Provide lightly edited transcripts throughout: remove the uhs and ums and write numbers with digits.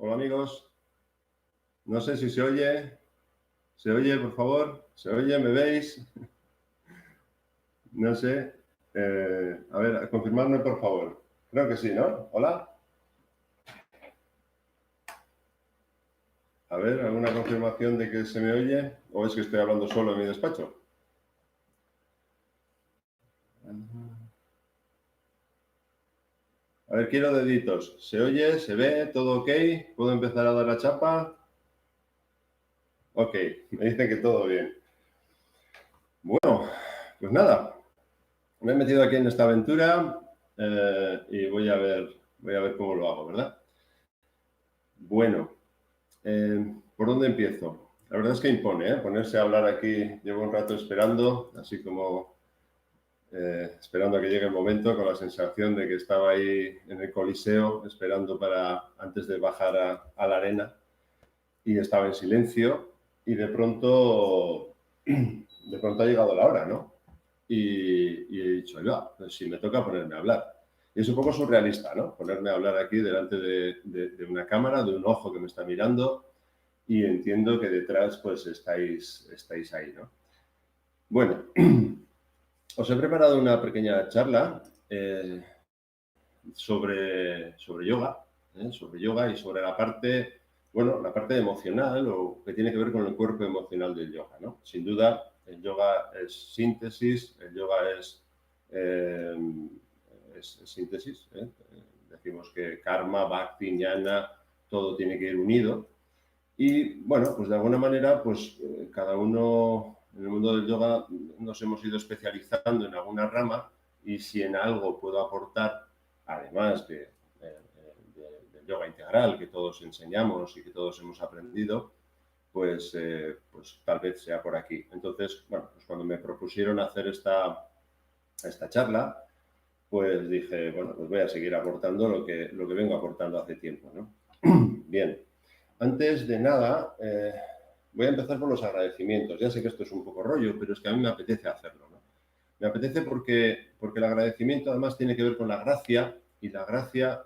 Hola amigos, no sé si se oye por favor, se oye, ¿me veis? No sé, a ver, confirmadme por favor, creo que sí, ¿no? Hola, a ver, ¿alguna confirmación de que se me oye? ¿O es que estoy hablando solo en mi despacho? A ver, quiero deditos, ¿se oye, se ve, todo ok? ¿Puedo empezar a dar la chapa? Ok, me dicen que todo bien. Bueno, pues nada, me he metido aquí en esta aventura y voy a ver cómo lo hago, ¿verdad? Bueno, ¿por dónde empiezo? La verdad es que impone, ¿eh? Ponerse a hablar aquí, llevo un rato esperando, así como esperando a que llegue el momento, con la sensación de que estaba ahí en el Coliseo, esperando para antes de bajar a la arena, y estaba en silencio, y de pronto ha llegado la hora, ¿no? Y he dicho, oiga, pues si me toca ponerme a hablar. Y es un poco surrealista, ¿no? Ponerme a hablar aquí delante de una cámara, de un ojo que me está mirando, y entiendo que detrás pues estáis ahí, ¿no? Bueno, os he preparado una pequeña charla sobre yoga, sobre yoga y sobre la parte, bueno, la parte emocional o que tiene que ver con el cuerpo emocional del yoga, ¿no? Sin duda, el yoga es síntesis, el yoga eh, es síntesis, ¿eh? Decimos que karma, bhakti, jnana, todo tiene que ir unido. Y bueno, pues de alguna manera, pues cada uno en el mundo del yoga nos hemos ido especializando en alguna rama y si en algo puedo aportar, además del yoga integral que todos enseñamos y que todos hemos aprendido, pues tal vez sea por aquí. Entonces, bueno, pues cuando me propusieron hacer esta charla, pues dije, bueno, pues voy a seguir aportando lo que vengo aportando hace tiempo, ¿no? Bien, antes de nada, voy a empezar por los agradecimientos. Ya sé que esto es un poco rollo, pero es que a mí me apetece hacerlo, ¿no? Me apetece porque el agradecimiento además tiene que ver con la gracia y la gracia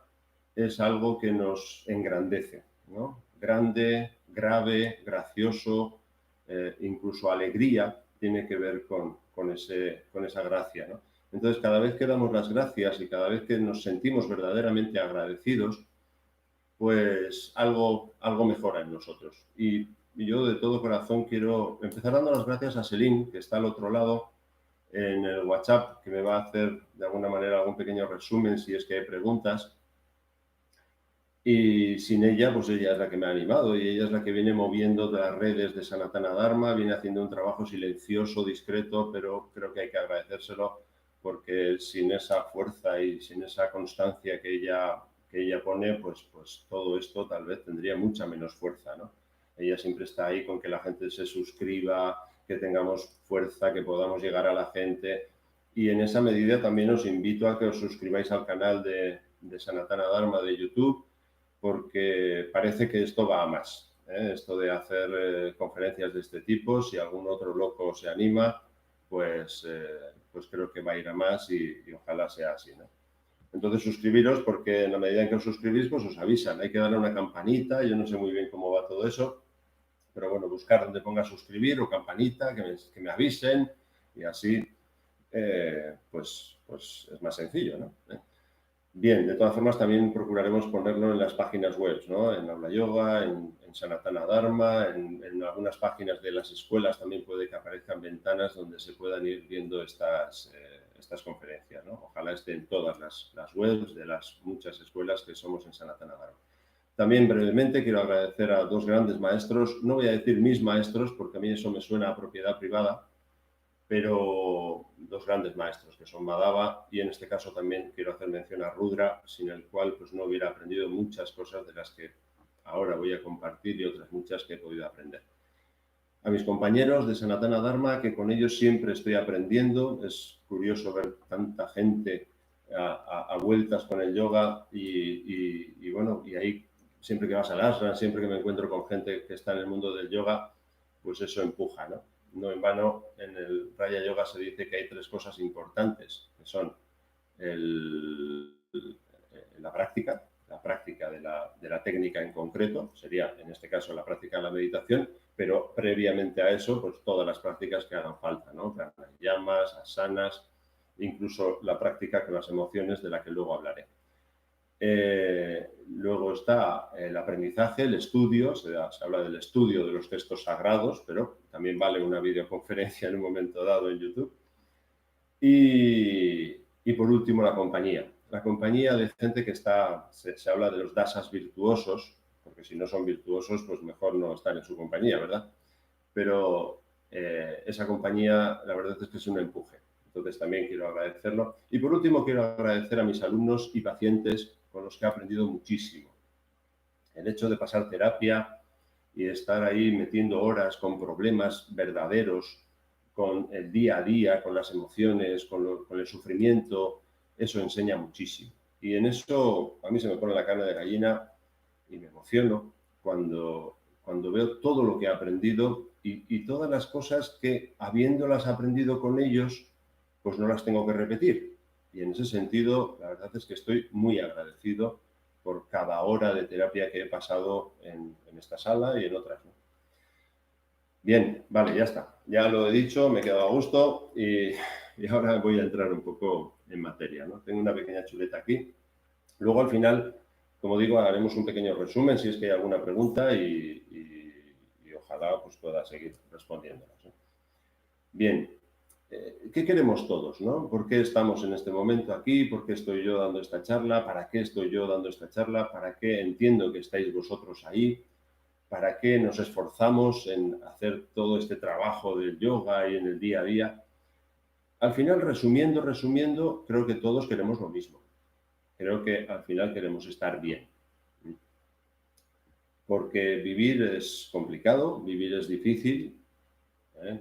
es algo que nos engrandece, ¿no? Grande, grave, gracioso, incluso alegría tiene que ver con esa gracia, ¿no? Entonces, cada vez que damos las gracias y cada vez que nos sentimos verdaderamente agradecidos, pues algo mejora en nosotros. Y yo de todo corazón quiero empezar dando las gracias a Celine, que está al otro lado en el WhatsApp, que me va a hacer de alguna manera algún pequeño resumen si es que hay preguntas. Y sin ella, pues ella es la que me ha animado y ella es la que viene moviendo de las redes de Sanatana Dharma, viene haciendo un trabajo silencioso, discreto, pero creo que hay que agradecérselo porque sin esa fuerza y sin esa constancia que ella pone, pues todo esto tal vez tendría mucha menos fuerza, ¿no? Ella siempre está ahí con que la gente se suscriba, que tengamos fuerza, que podamos llegar a la gente. Y en esa medida también os invito a que os suscribáis al canal de Sanatana Dharma de YouTube, porque parece que esto va a más. Esto de hacer conferencias de este tipo, si algún otro loco se anima, pues creo que va a ir a más y ojalá sea así, ¿no? Entonces suscribiros porque en la medida en que os suscribís, pues os avisan. Hay que darle una campanita, yo no sé muy bien cómo va todo eso, pero bueno, buscar donde ponga suscribir o campanita, que me avisen y así pues es más sencillo, ¿no? Bien, de todas formas también procuraremos ponerlo en las páginas web, ¿no? En Aula Yoga, en Sanatana Dharma, en algunas páginas de las escuelas también puede que aparezcan ventanas donde se puedan ir viendo estas conferencias, ¿no? Ojalá estén todas las webs de las muchas escuelas que somos en Sanatana Dharma. También brevemente quiero agradecer a dos grandes maestros, no voy a decir mis maestros porque a mí eso me suena a propiedad privada, pero dos grandes maestros que son Madhava y en este caso también quiero hacer mención a Rudra, sin el cual pues no hubiera aprendido muchas cosas de las que ahora voy a compartir y otras muchas que he podido aprender. A mis compañeros de Sanatana Dharma, que con ellos siempre estoy aprendiendo, es curioso ver tanta gente a vueltas con el yoga y bueno, y ahí siempre que vas al ashram, siempre que me encuentro con gente que está en el mundo del yoga, pues eso empuja, ¿no? No en vano, en el Raya Yoga se dice que hay tres cosas importantes, que son la la práctica de la técnica en concreto, sería en este caso la práctica de la meditación, pero previamente a eso, pues todas las prácticas que hagan falta, ¿no? Pranayamas, asanas, incluso la práctica con las emociones de la que luego hablaré. Luego está el aprendizaje, el estudio, se habla del estudio de los textos sagrados, pero también vale una videoconferencia en un momento dado en YouTube. Y por último, la compañía. La compañía de gente que está, se habla de los dasas virtuosos, porque si no son virtuosos, pues mejor no estar en su compañía, ¿verdad? Pero esa compañía, la verdad es que es un empuje. Entonces también quiero agradecerlo. Y por último, quiero agradecer a mis alumnos y pacientes con los que he aprendido muchísimo. El hecho de pasar terapia y estar ahí metiendo horas con problemas verdaderos, con el día a día, con las emociones, con el sufrimiento, eso enseña muchísimo. Y en eso a mí se me pone la carne de gallina y me emociono cuando veo todo lo que he aprendido y todas las cosas que, habiéndolas aprendido con ellos, pues no las tengo que repetir. Y en ese sentido, la verdad es que estoy muy agradecido por cada hora de terapia que he pasado en esta sala y en otras, ¿no? Bien, vale, ya está. Ya lo he dicho, me he quedado a gusto y ahora voy a entrar un poco en materia, ¿no? Tengo una pequeña chuleta aquí. Luego, al final, como digo, haremos un pequeño resumen si es que hay alguna pregunta y ojalá pues, pueda seguir respondiéndolas, ¿no? Bien, ¿qué queremos todos, no? ¿Por qué estamos en este momento aquí? ¿Por qué estoy yo dando esta charla? ¿Para qué estoy yo dando esta charla? ¿Para qué entiendo que estáis vosotros ahí? ¿Para qué nos esforzamos en hacer todo este trabajo del yoga y en el día a día? Al final, resumiendo, creo que todos queremos lo mismo. Creo que al final queremos estar bien. Porque vivir es complicado, vivir es difícil, ¿eh?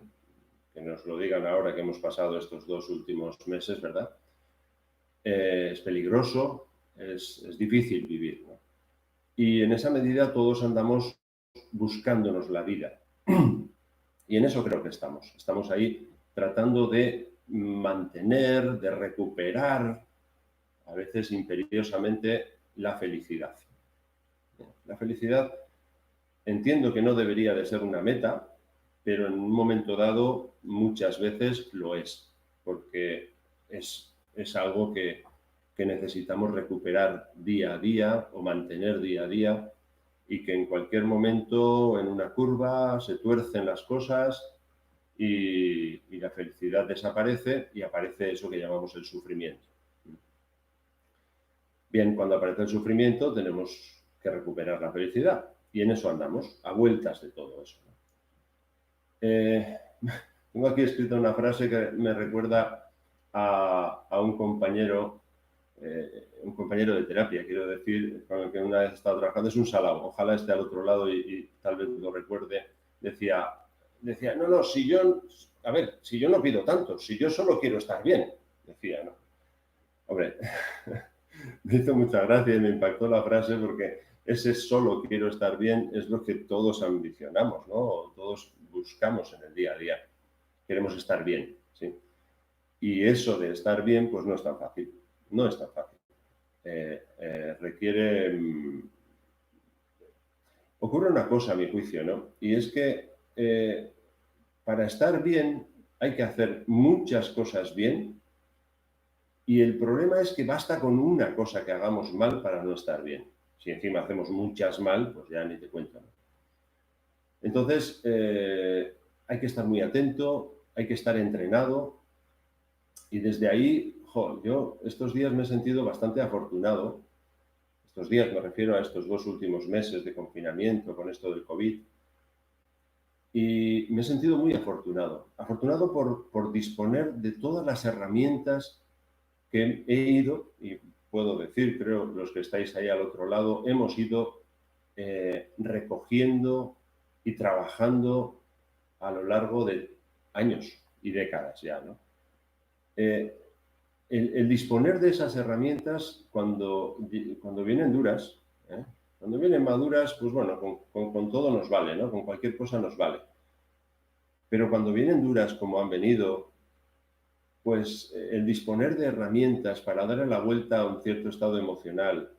Que nos lo digan ahora que hemos pasado estos 2 últimos meses, ¿verdad? Es peligroso, es difícil vivir, ¿no? Y en esa medida todos andamos buscándonos la vida. Y en eso creo que estamos. Estamos ahí tratando de mantener, de recuperar, a veces imperiosamente, la felicidad. La felicidad entiendo que no debería de ser una meta, pero en un momento dado muchas veces lo es, porque es algo que necesitamos recuperar día a día o mantener día a día y que en cualquier momento en una curva se tuercen las cosas y la felicidad desaparece y aparece eso que llamamos el sufrimiento. Bien, cuando aparece el sufrimiento tenemos que recuperar la felicidad y en eso andamos, a vueltas de todo eso. Tengo aquí escrita una frase que me recuerda a un compañero de terapia, quiero decir, con el que una vez he estado trabajando, es un salao, ojalá esté al otro lado y tal vez lo recuerde, decía, no, si yo no pido tanto, si yo solo quiero estar bien, decía, ¿no? Hombre, me hizo mucha gracia y me impactó la frase porque ese solo quiero estar bien es lo que todos ambicionamos, ¿no? O todos buscamos en el día a día. Queremos estar bien, ¿sí? Y eso de estar bien, pues no es tan fácil. No es tan fácil. Requiere... Ocurre una cosa, a mi juicio, ¿no? Y es que para estar bien hay que hacer muchas cosas bien y el problema es que basta con una cosa que hagamos mal para no estar bien. Si encima hacemos muchas mal, pues ya ni te cuento, ¿no? Entonces, hay que estar muy atento, hay que estar entrenado y desde ahí, yo estos días me he sentido bastante afortunado. Estos días me refiero a estos 2 últimos meses de confinamiento con esto del COVID. Y me he sentido muy afortunado. Afortunado por disponer de todas las herramientas que he ido, y puedo decir, creo, los que estáis ahí al otro lado, hemos ido recogiendo y trabajando a lo largo de años y décadas ya, ¿no? El disponer de esas herramientas cuando vienen duras, cuando vienen maduras, pues bueno, con todo nos vale, ¿no? Con cualquier cosa nos vale. Pero cuando vienen duras como han venido, pues el disponer de herramientas para darle la vuelta a un cierto estado emocional,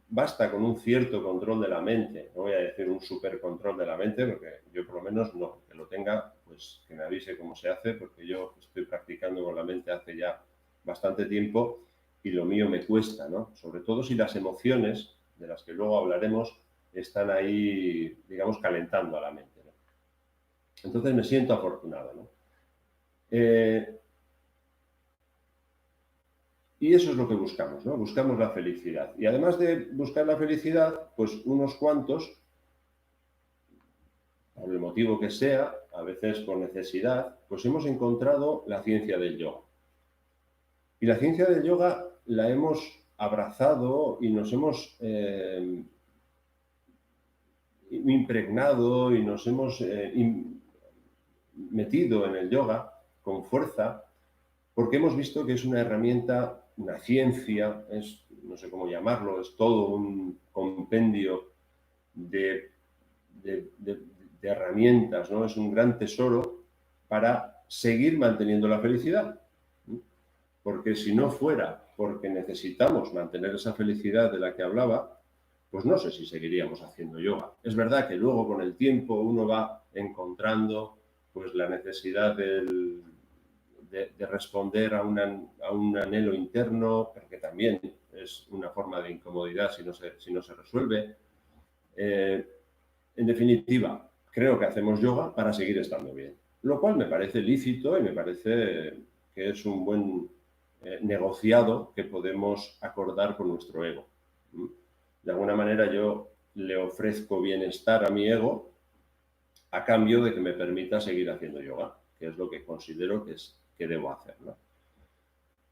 basta con un cierto control de la mente, no voy a decir un super control de la mente, porque yo por lo menos no, que lo tenga, pues que me avise cómo se hace, porque yo estoy practicando con la mente hace ya bastante tiempo y lo mío me cuesta, ¿no? Sobre todo si las emociones, de las que luego hablaremos, están ahí, digamos, calentando a la mente, ¿no? Entonces me siento afortunado, ¿no? Y eso es lo que buscamos, ¿no? Buscamos la felicidad. Y además de buscar la felicidad, pues unos cuantos, por el motivo que sea, a veces por necesidad, pues hemos encontrado la ciencia del yoga. Y la ciencia del yoga la hemos abrazado y nos hemos impregnado y nos hemos metido en el yoga con fuerza, porque hemos visto que es una herramienta, una ciencia, es, no sé cómo llamarlo, es todo un compendio de, de herramientas, ¿no? Es un gran tesoro para seguir manteniendo la felicidad. Porque si no fuera porque necesitamos mantener esa felicidad de la que hablaba, pues no sé si seguiríamos haciendo yoga. Es verdad que luego con el tiempo uno va encontrando pues la necesidad de responder a un anhelo interno, porque también es una forma de incomodidad si no se resuelve. En definitiva, creo que hacemos yoga para seguir estando bien, lo cual me parece lícito y me parece que es un buen negociado que podemos acordar con nuestro ego. De alguna manera yo le ofrezco bienestar a mi ego a cambio de que me permita seguir haciendo yoga, que es lo que considero que debo hacer, ¿no?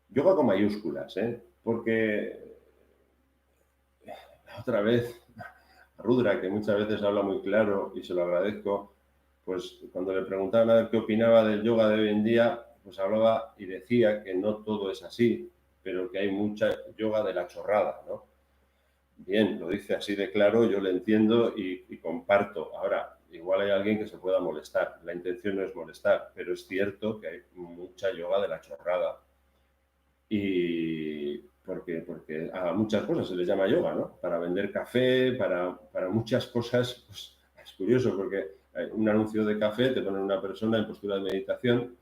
Yoga con mayúsculas, porque otra vez Rudra, que muchas veces habla muy claro y se lo agradezco, pues cuando le preguntaban a ver qué opinaba del yoga de hoy en día, pues hablaba y decía que no todo es así, pero que hay mucha yoga de la chorrada, ¿no? Bien, lo dice así de claro, yo lo entiendo y comparto. Ahora, igual hay alguien que se pueda molestar. La intención no es molestar, pero es cierto que hay mucha yoga de la chorrada. Y porque a muchas cosas se les llama yoga, ¿no? Para vender café, para muchas cosas, pues es curioso porque un anuncio de café te ponen una persona en postura de meditación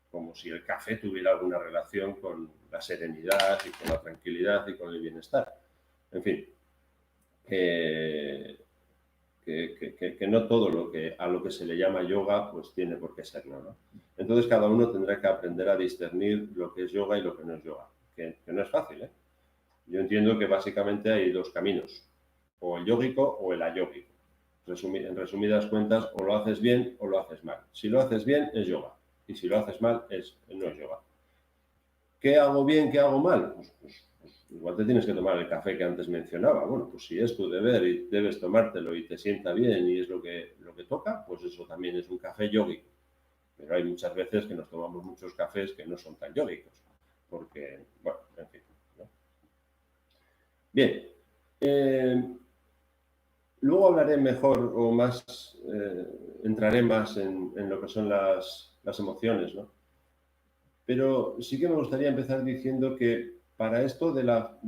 como si el café tuviera alguna relación con la serenidad y con la tranquilidad y con el bienestar. En fin, que no todo a lo que se le llama yoga pues tiene por qué serlo, ¿no? Entonces cada uno tendrá que aprender a discernir lo que es yoga y lo que no es yoga, que no es fácil, ¿eh? Yo entiendo que básicamente hay dos caminos, o el yógico o el ayógico. En resumidas cuentas, o lo haces bien o lo haces mal. Si lo haces bien es yoga y si lo haces mal no es yoga. ¿Qué hago bien, qué hago mal? Pues igual te tienes que tomar el café que antes mencionaba. Bueno, pues si es tu deber y debes tomártelo y te sienta bien y es lo que toca, pues eso también es un café yógico. Pero hay muchas veces que nos tomamos muchos cafés que no son tan yógicos. Porque, bueno, en fin, ¿no? Bien. Luego hablaré mejor o más, entraré más en lo que son las emociones, ¿no? Pero sí que me gustaría empezar diciendo que para esto de la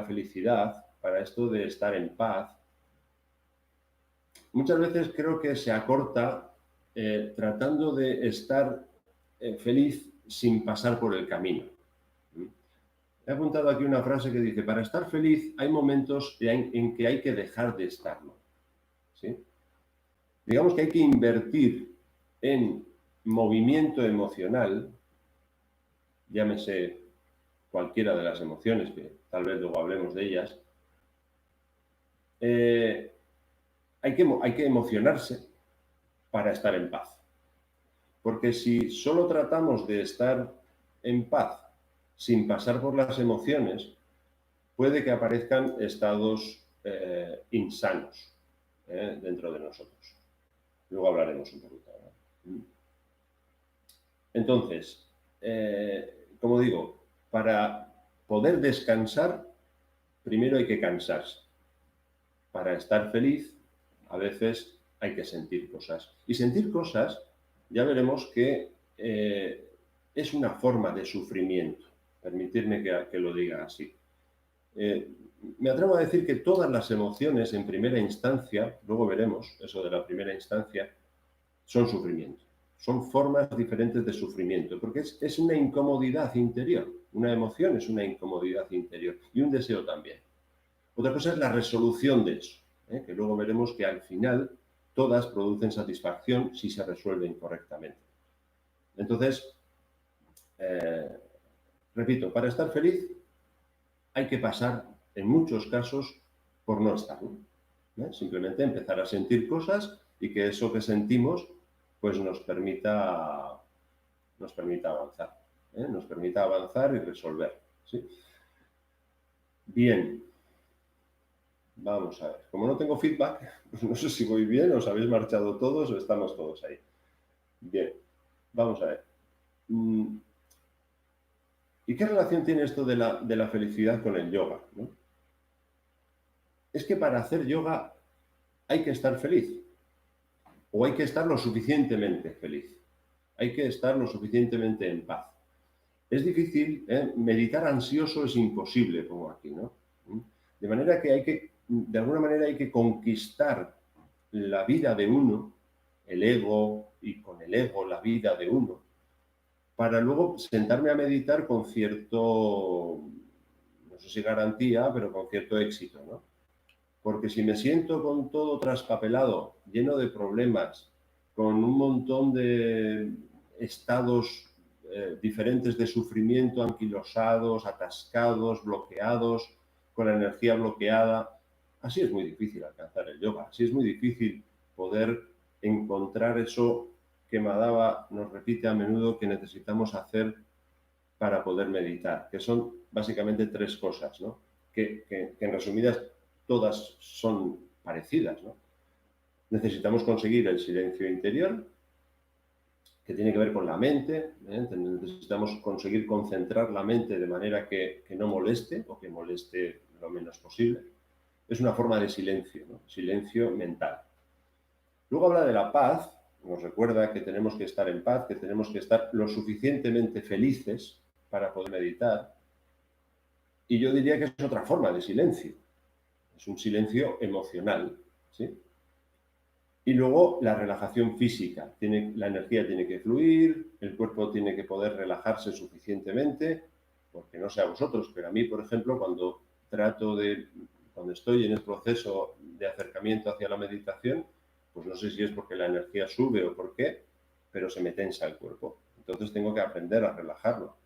felicidad, para esto de estar en paz, muchas veces creo que se acorta tratando de estar feliz sin pasar por el camino. He apuntado aquí una frase que dice, para estar feliz hay momentos en que hay que dejar de estarlo, ¿sí? Digamos que hay que invertir en movimiento emocional, llámese cualquiera de las emociones, que tal vez luego hablemos de ellas. Hay que emocionarse para estar en paz. Porque si solo tratamos de estar en paz sin pasar por las emociones, puede que aparezcan estados insanos dentro de nosotros. Luego hablaremos un poquito, ¿no? Entonces, como digo, para poder descansar, primero hay que cansarse. Para estar feliz, a veces hay que sentir cosas. Y sentir cosas, ya veremos que es una forma de sufrimiento. permitirme que lo diga así. Me atrevo a decir que todas las emociones en primera instancia, luego veremos eso de la primera instancia, son sufrimiento. Son formas diferentes de sufrimiento, porque es una incomodidad interior. Una emoción es una incomodidad interior y un deseo también. Otra cosa es la resolución de eso, que luego veremos que al final todas producen satisfacción si se resuelven correctamente. Entonces, repito, para estar feliz hay que pasar, en muchos casos, por no estarlo. Simplemente empezar a sentir cosas y que eso que sentimos pues nos permita avanzar. Nos permita avanzar y resolver. ¿Sí? Bien. Vamos a ver. Como no tengo feedback, pues no sé si voy bien, os habéis marchado todos o estamos todos ahí. Bien. Vamos a ver. ¿Y qué relación tiene esto de la felicidad con el yoga? ¿No? Es que para hacer yoga hay que estar feliz. O hay que estar lo suficientemente feliz. Hay que estar lo suficientemente en paz. Es difícil, meditar ansioso es imposible, pongo aquí, ¿no? De manera que de alguna manera hay que conquistar la vida de uno, el ego, y con el ego la vida de uno, para luego sentarme a meditar con cierto, no sé si garantía, pero con cierto éxito, ¿no? Porque si me siento con todo traspapelado, lleno de problemas, con un montón de estados diferentes de sufrimiento, anquilosados, atascados, bloqueados, con la energía bloqueada, así es muy difícil alcanzar el yoga, así es muy difícil poder encontrar eso que Madhava nos repite a menudo que necesitamos hacer para poder meditar, que son básicamente tres cosas, ¿no? Que en resumidas todas son parecidas, ¿no? Necesitamos conseguir el silencio interior, que tiene que ver con la mente, necesitamos conseguir concentrar la mente de manera que no moleste o que moleste lo menos posible. Es una forma de silencio, ¿no? Silencio mental. Luego habla de la paz, nos recuerda que tenemos que estar en paz, que tenemos que estar lo suficientemente felices para poder meditar. Y yo diría que es otra forma de silencio. Es un silencio emocional, ¿sí? Y luego la relajación física. La energía tiene que fluir, el cuerpo tiene que poder relajarse suficientemente, porque no sé a vosotros, pero a mí, por ejemplo, cuando estoy en el proceso de acercamiento hacia la meditación, pues no sé si es porque la energía sube o por qué, pero se me tensa el cuerpo. Entonces tengo que aprender a relajarlo.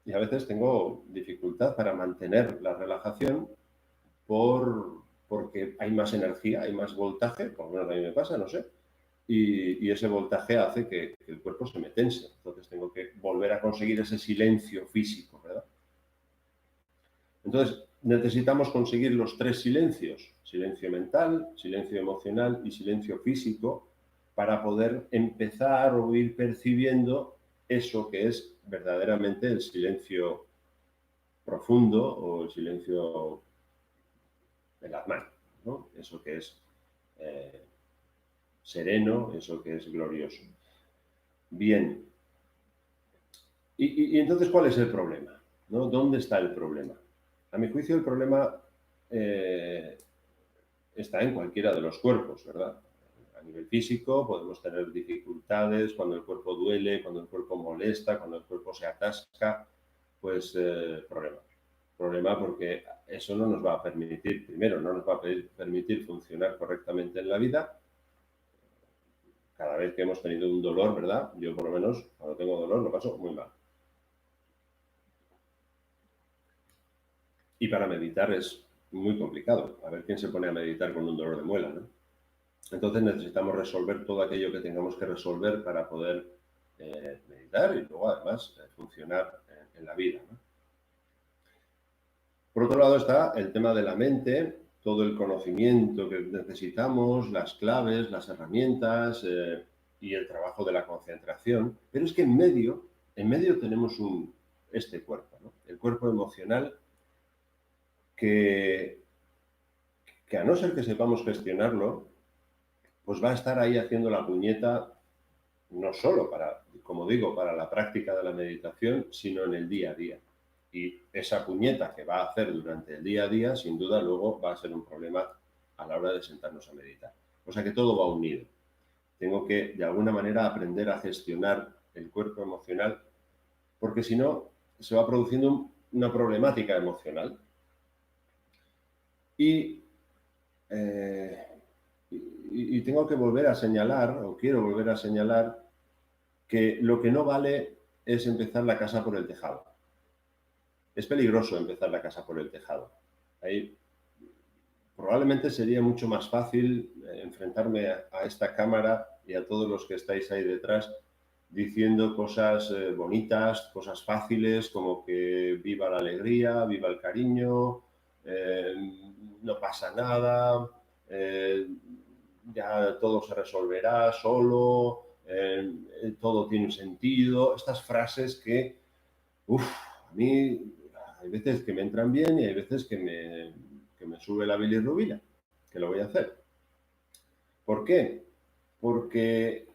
Y a veces tengo dificultad para mantener la relajación porque hay más energía, hay más voltaje, por lo menos a mí me pasa, no sé, y ese voltaje hace que el cuerpo se me tense. Entonces tengo que volver a conseguir ese silencio físico, ¿verdad? Entonces necesitamos conseguir los tres silencios, silencio mental, silencio emocional y silencio físico, para poder empezar o ir percibiendo eso que es verdaderamente el silencio profundo o el silencio del Atman, ¿no? Eso que es sereno, eso que es glorioso. Bien. Y entonces, ¿cuál es el problema? ¿No? ¿Dónde está el problema? A mi juicio, el problema está en cualquiera de los cuerpos, ¿verdad? A nivel físico podemos tener dificultades cuando el cuerpo duele, cuando el cuerpo molesta, cuando el cuerpo se atasca, pues problema. Problema porque eso no nos va a permitir, primero, no nos va a permitir funcionar correctamente en la vida. Cada vez que hemos tenido un dolor, ¿verdad? Yo por lo menos cuando tengo dolor lo paso muy mal. Y para meditar es muy complicado. A ver quién se pone a meditar con un dolor de muela, ¿no? Entonces necesitamos resolver todo aquello que tengamos que resolver para poder meditar y luego además funcionar en la vida, ¿no? Por otro lado está el tema de la mente, todo el conocimiento que necesitamos, las claves, las herramientas y el trabajo de la concentración. Pero es que en medio tenemos este cuerpo, ¿no? El cuerpo emocional que a no ser que sepamos gestionarlo, pues va a estar ahí haciendo la puñeta no solo para, como digo, para la práctica de la meditación, sino en el día a día. Y esa puñeta que va a hacer durante el día a día, sin duda, luego va a ser un problema a la hora de sentarnos a meditar. O sea que todo va unido. Tengo que, de alguna manera, aprender a gestionar el cuerpo emocional, porque si no, se va produciendo una problemática emocional. Y, y tengo que volver a señalar, o quiero volver a señalar, que lo que no vale es empezar la casa por el tejado. Es peligroso empezar la casa por el tejado. Ahí probablemente sería mucho más fácil enfrentarme a esta cámara y a todos los que estáis ahí detrás diciendo cosas bonitas, cosas fáciles, como que viva la alegría, viva el cariño, no pasa nada, ya todo se resolverá solo, todo tiene un sentido. Estas frases que, a mí hay veces que me entran bien y hay veces que me sube la bilirrubina, que lo voy a hacer. ¿Por qué? Porque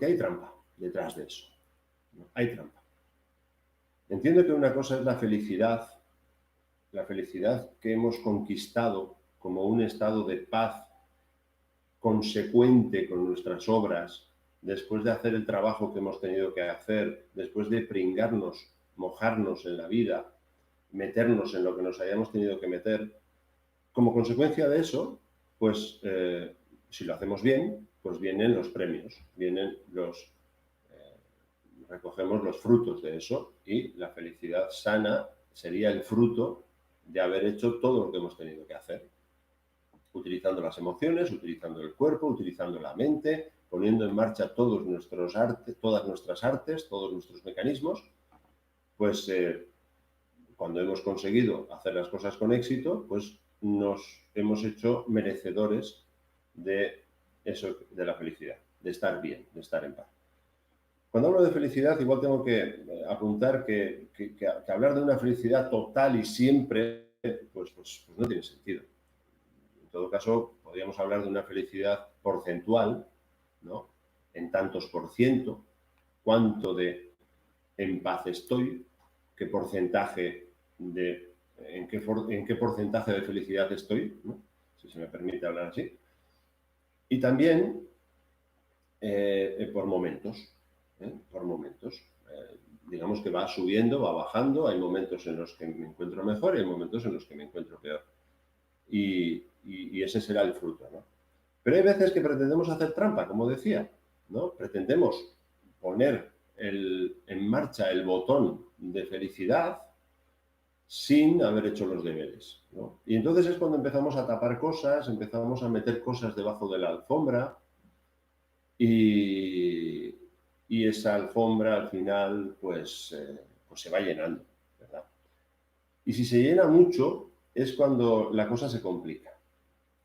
hay trampa detrás de eso. ¿No? Hay trampa. Entiendo que una cosa es la felicidad que hemos conquistado como un estado de paz consecuente con nuestras obras, después de hacer el trabajo que hemos tenido que hacer, después de pringarnos, mojarnos en la vida, meternos en lo que nos hayamos tenido que meter. Como consecuencia de eso, pues si lo hacemos bien, pues vienen los premios, recogemos los frutos de eso, y la felicidad sana sería el fruto de haber hecho todo lo que hemos tenido que hacer, utilizando las emociones, utilizando el cuerpo, utilizando la mente, poniendo en marcha todas nuestras artes, todos nuestros mecanismos. Pues cuando hemos conseguido hacer las cosas con éxito, pues nos hemos hecho merecedores de eso, de la felicidad, de estar bien, de estar en paz. Cuando hablo de felicidad, igual tengo que apuntar que hablar de una felicidad total y siempre, pues no tiene sentido. En todo caso, podríamos hablar de una felicidad porcentual, ¿no? En tantos por ciento, cuánto de en paz estoy, qué porcentaje en qué porcentaje de felicidad estoy, ¿no? Si se me permite hablar así. Y también por momentos, por momentos. Digamos que va subiendo, va bajando, hay momentos en los que me encuentro mejor y hay momentos en los que me encuentro peor. Y ese será el fruto, ¿no? Pero hay veces que pretendemos hacer trampa, como decía, ¿no? Pretendemos poner en marcha el botón de felicidad sin haber hecho los deberes, ¿no? Y entonces es cuando empezamos a tapar cosas, empezamos a meter cosas debajo de la alfombra y esa alfombra al final pues se va llenando, ¿verdad? Y si se llena mucho es cuando la cosa se complica.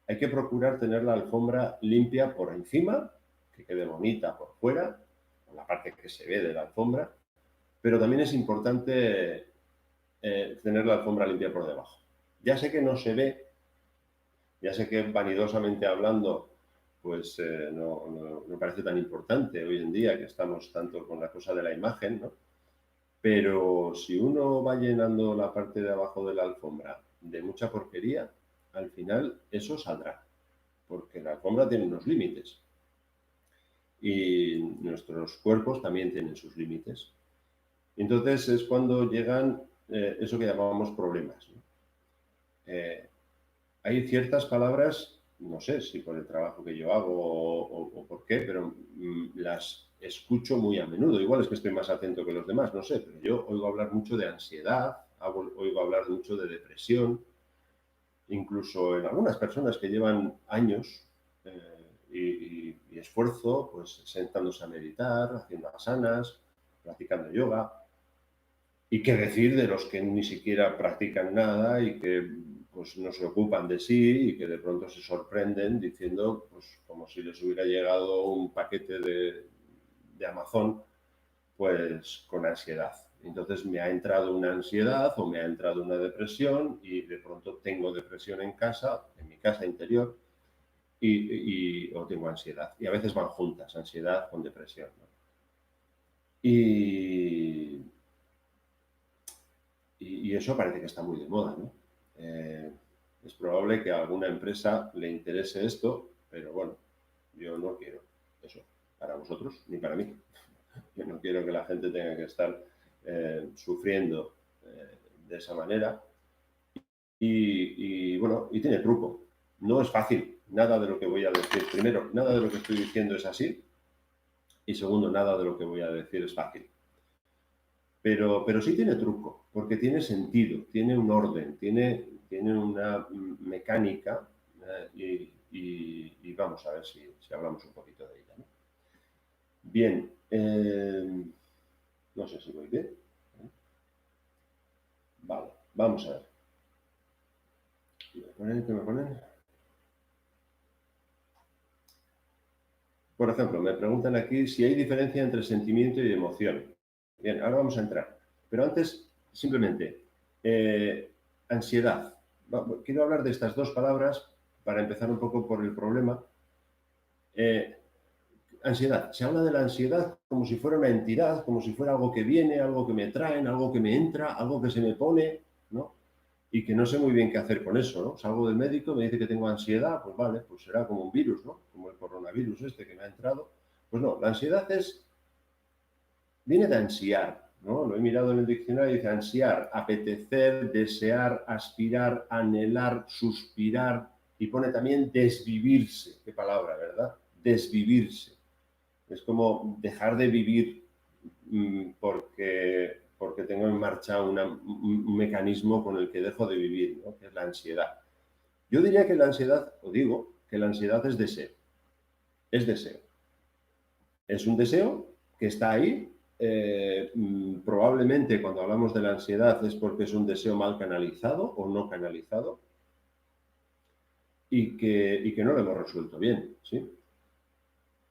Hay que procurar tener la alfombra limpia por encima, que quede bonita por fuera, la parte que se ve de la alfombra, pero también es importante tener la alfombra limpia por debajo. Ya sé que no se ve, ya sé que vanidosamente hablando, pues no parece tan importante hoy en día que estamos tanto con la cosa de la imagen, ¿no? Pero si uno va llenando la parte de abajo de la alfombra de mucha porquería, al final eso saldrá, porque la alfombra tiene unos límites y nuestros cuerpos también tienen sus límites. Entonces es cuando llegan eso que llamamos problemas, ¿no? Hay ciertas palabras, no sé si por el trabajo que yo hago o por qué, pero las escucho muy a menudo. Igual es que estoy más atento que los demás, no sé, pero yo oigo hablar mucho de ansiedad, oigo hablar mucho de depresión, incluso en algunas personas que llevan años y esfuerzo, pues sentándose a meditar, haciendo asanas, practicando yoga. Y qué decir de los que ni siquiera practican nada y que pues no se ocupan de sí y que de pronto se sorprenden diciendo, pues como si les hubiera llegado un paquete de Amazon, pues con ansiedad. Entonces me ha entrado una ansiedad o me ha entrado una depresión y de pronto tengo depresión en casa, en mi casa interior, o tengo ansiedad. Y a veces van juntas, ansiedad con depresión, ¿no? Y eso parece que está muy de moda, ¿no? Es probable que a alguna empresa le interese esto, pero bueno, yo no quiero eso para vosotros ni para mí. Yo no quiero que la gente tenga que estar sufriendo de esa manera. Bueno, y tiene truco. No es fácil. Nada de lo que voy a decir. Primero, nada de lo que estoy diciendo es así. Y segundo, nada de lo que voy a decir es fácil. Pero sí tiene truco, porque tiene sentido, tiene un orden, tiene una mecánica y vamos a ver si hablamos un poquito de ella, ¿no? Bien, no sé si voy bien. Vale, vamos a ver. ¿Qué me ponen? Por ejemplo, me preguntan aquí si hay diferencia entre sentimiento y emoción. Bien, ahora vamos a entrar. Pero antes, simplemente, ansiedad. Quiero hablar de estas dos palabras para empezar un poco por el problema. Ansiedad. Se habla de la ansiedad como si fuera una entidad, como si fuera algo que viene, algo que me traen, algo que me entra, algo que se me pone, ¿no? Y que no sé muy bien qué hacer con eso, ¿no? Salgo del médico, me dice que tengo ansiedad, pues vale, pues será como un virus, ¿no? Como el coronavirus este que me ha entrado. Pues no, la ansiedad viene de ansiar, ¿no? Lo he mirado en el diccionario y dice ansiar, apetecer, desear, aspirar, anhelar, suspirar, y pone también desvivirse. Qué palabra, ¿verdad? Desvivirse. Es como dejar de vivir porque tengo en marcha un mecanismo con el que dejo de vivir, ¿no? Que es la ansiedad. Yo diría que la ansiedad, o digo, que la ansiedad es deseo. Es deseo. Es un deseo que está ahí. Probablemente cuando hablamos de la ansiedad es porque es un deseo mal canalizado o no canalizado y que no lo hemos resuelto bien, ¿sí?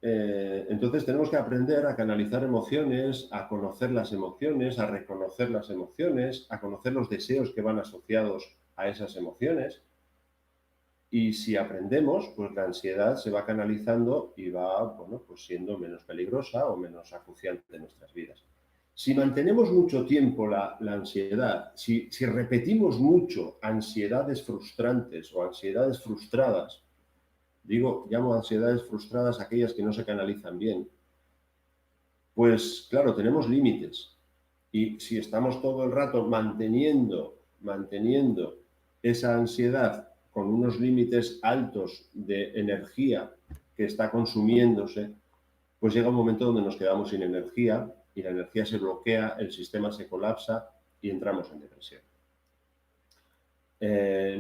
Entonces tenemos que aprender a canalizar emociones, a conocer las emociones, a reconocer las emociones, a conocer los deseos que van asociados a esas emociones. Y si aprendemos, pues la ansiedad se va canalizando y va, bueno, pues siendo menos peligrosa o menos acuciante en nuestras vidas. Si mantenemos mucho tiempo la ansiedad, si repetimos mucho ansiedades frustrantes o ansiedades frustradas, llamo ansiedades frustradas aquellas que no se canalizan bien, pues claro, tenemos límites. Y si estamos todo el rato manteniendo esa ansiedad con unos límites altos de energía que está consumiéndose, pues llega un momento donde nos quedamos sin energía y la energía se bloquea, el sistema se colapsa y entramos en depresión.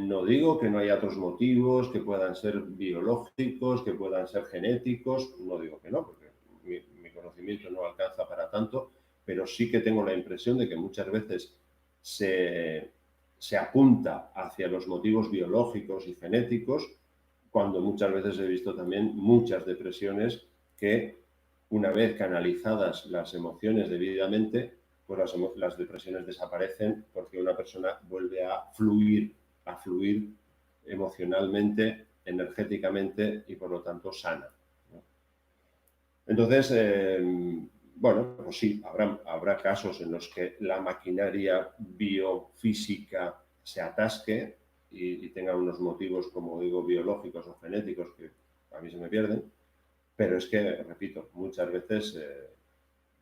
No digo que no haya otros motivos que puedan ser biológicos, que puedan ser genéticos, no digo que no, porque mi conocimiento no alcanza para tanto, pero sí que tengo la impresión de que muchas veces se apunta hacia los motivos biológicos y genéticos, cuando muchas veces he visto también muchas depresiones que, una vez canalizadas las emociones debidamente, pues las depresiones desaparecen porque una persona vuelve a fluir emocionalmente, energéticamente y por lo tanto sana, ¿no? Entonces, bueno, pues sí, habrá casos en los que la maquinaria biofísica se atasque y tenga unos motivos, como digo, biológicos o genéticos que a mí se me pierden, pero es que, repito, muchas veces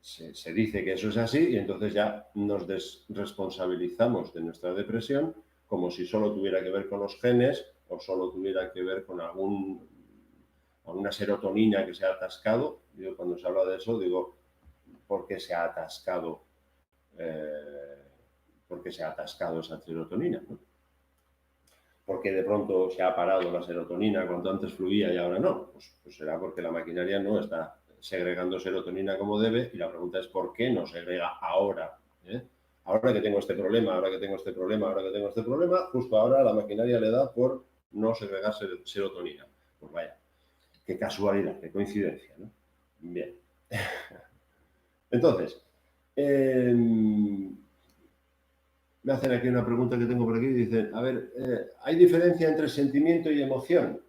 se dice que eso es así y entonces ya nos desresponsabilizamos de nuestra depresión como si solo tuviera que ver con los genes o solo tuviera que ver con alguna serotonina que se ha atascado. Yo cuando se habla de eso digo, ¿por qué se ha atascado? ¿Por qué se ha atascado esa serotonina, ¿no? Porque de pronto se ha parado la serotonina cuando antes fluía y ahora no. Pues será porque la maquinaria no está segregando serotonina como debe y la pregunta es ¿por qué no segrega ahora? Ahora que tengo este problema, ahora que tengo este problema, ahora que tengo este problema, justo ahora la maquinaria le da por no segregar serotonina. Pues vaya, qué casualidad, qué coincidencia, ¿no? Bien. Entonces, me hacen aquí una pregunta que tengo por aquí. Dicen, a ver, ¿hay diferencia entre sentimiento y emoción?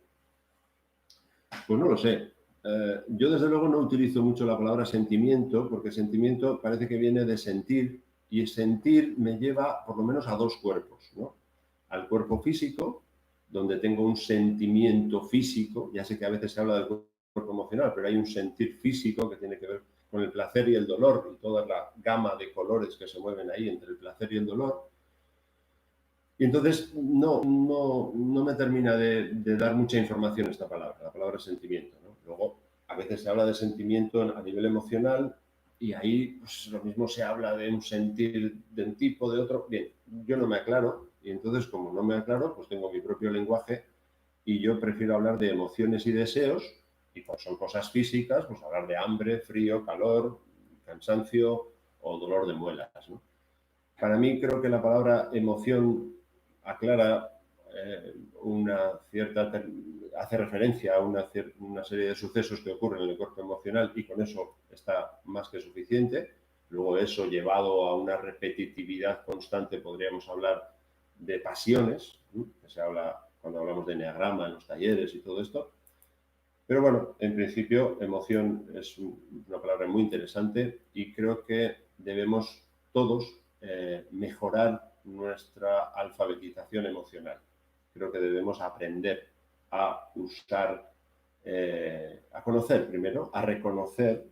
Pues no lo sé. Yo desde luego no utilizo mucho la palabra sentimiento, porque sentimiento parece que viene de sentir, y sentir me lleva por lo menos a dos cuerpos, ¿no? Al cuerpo físico, donde tengo un sentimiento físico, ya sé que a veces se habla del cuerpo emocional, pero hay un sentir físico que tiene que ver con el placer y el dolor y toda la gama de colores que se mueven ahí entre el placer y el dolor. Y entonces no me termina de dar mucha información esta palabra, la palabra sentimiento, ¿no? Luego, a veces se habla de sentimiento a nivel emocional y ahí pues, lo mismo se habla de un sentir de un tipo, de otro. Bien, yo no me aclaro y entonces como no me aclaro, pues tengo mi propio lenguaje y yo prefiero hablar de emociones y deseos y pues son cosas físicas, pues hablar de hambre, frío, calor, cansancio o dolor de muelas, ¿no? Para mí creo que la palabra emoción aclara una cierta, hace referencia a una serie de sucesos que ocurren en el cuerpo emocional y con eso está más que suficiente. Luego eso llevado a una repetitividad constante, podríamos hablar de pasiones, que se habla cuando hablamos de eneagrama en los talleres y todo esto. Pero bueno, en principio, emoción es una palabra muy interesante y creo que debemos todos mejorar nuestra alfabetización emocional. Creo que debemos aprender a usar, a conocer primero, a reconocer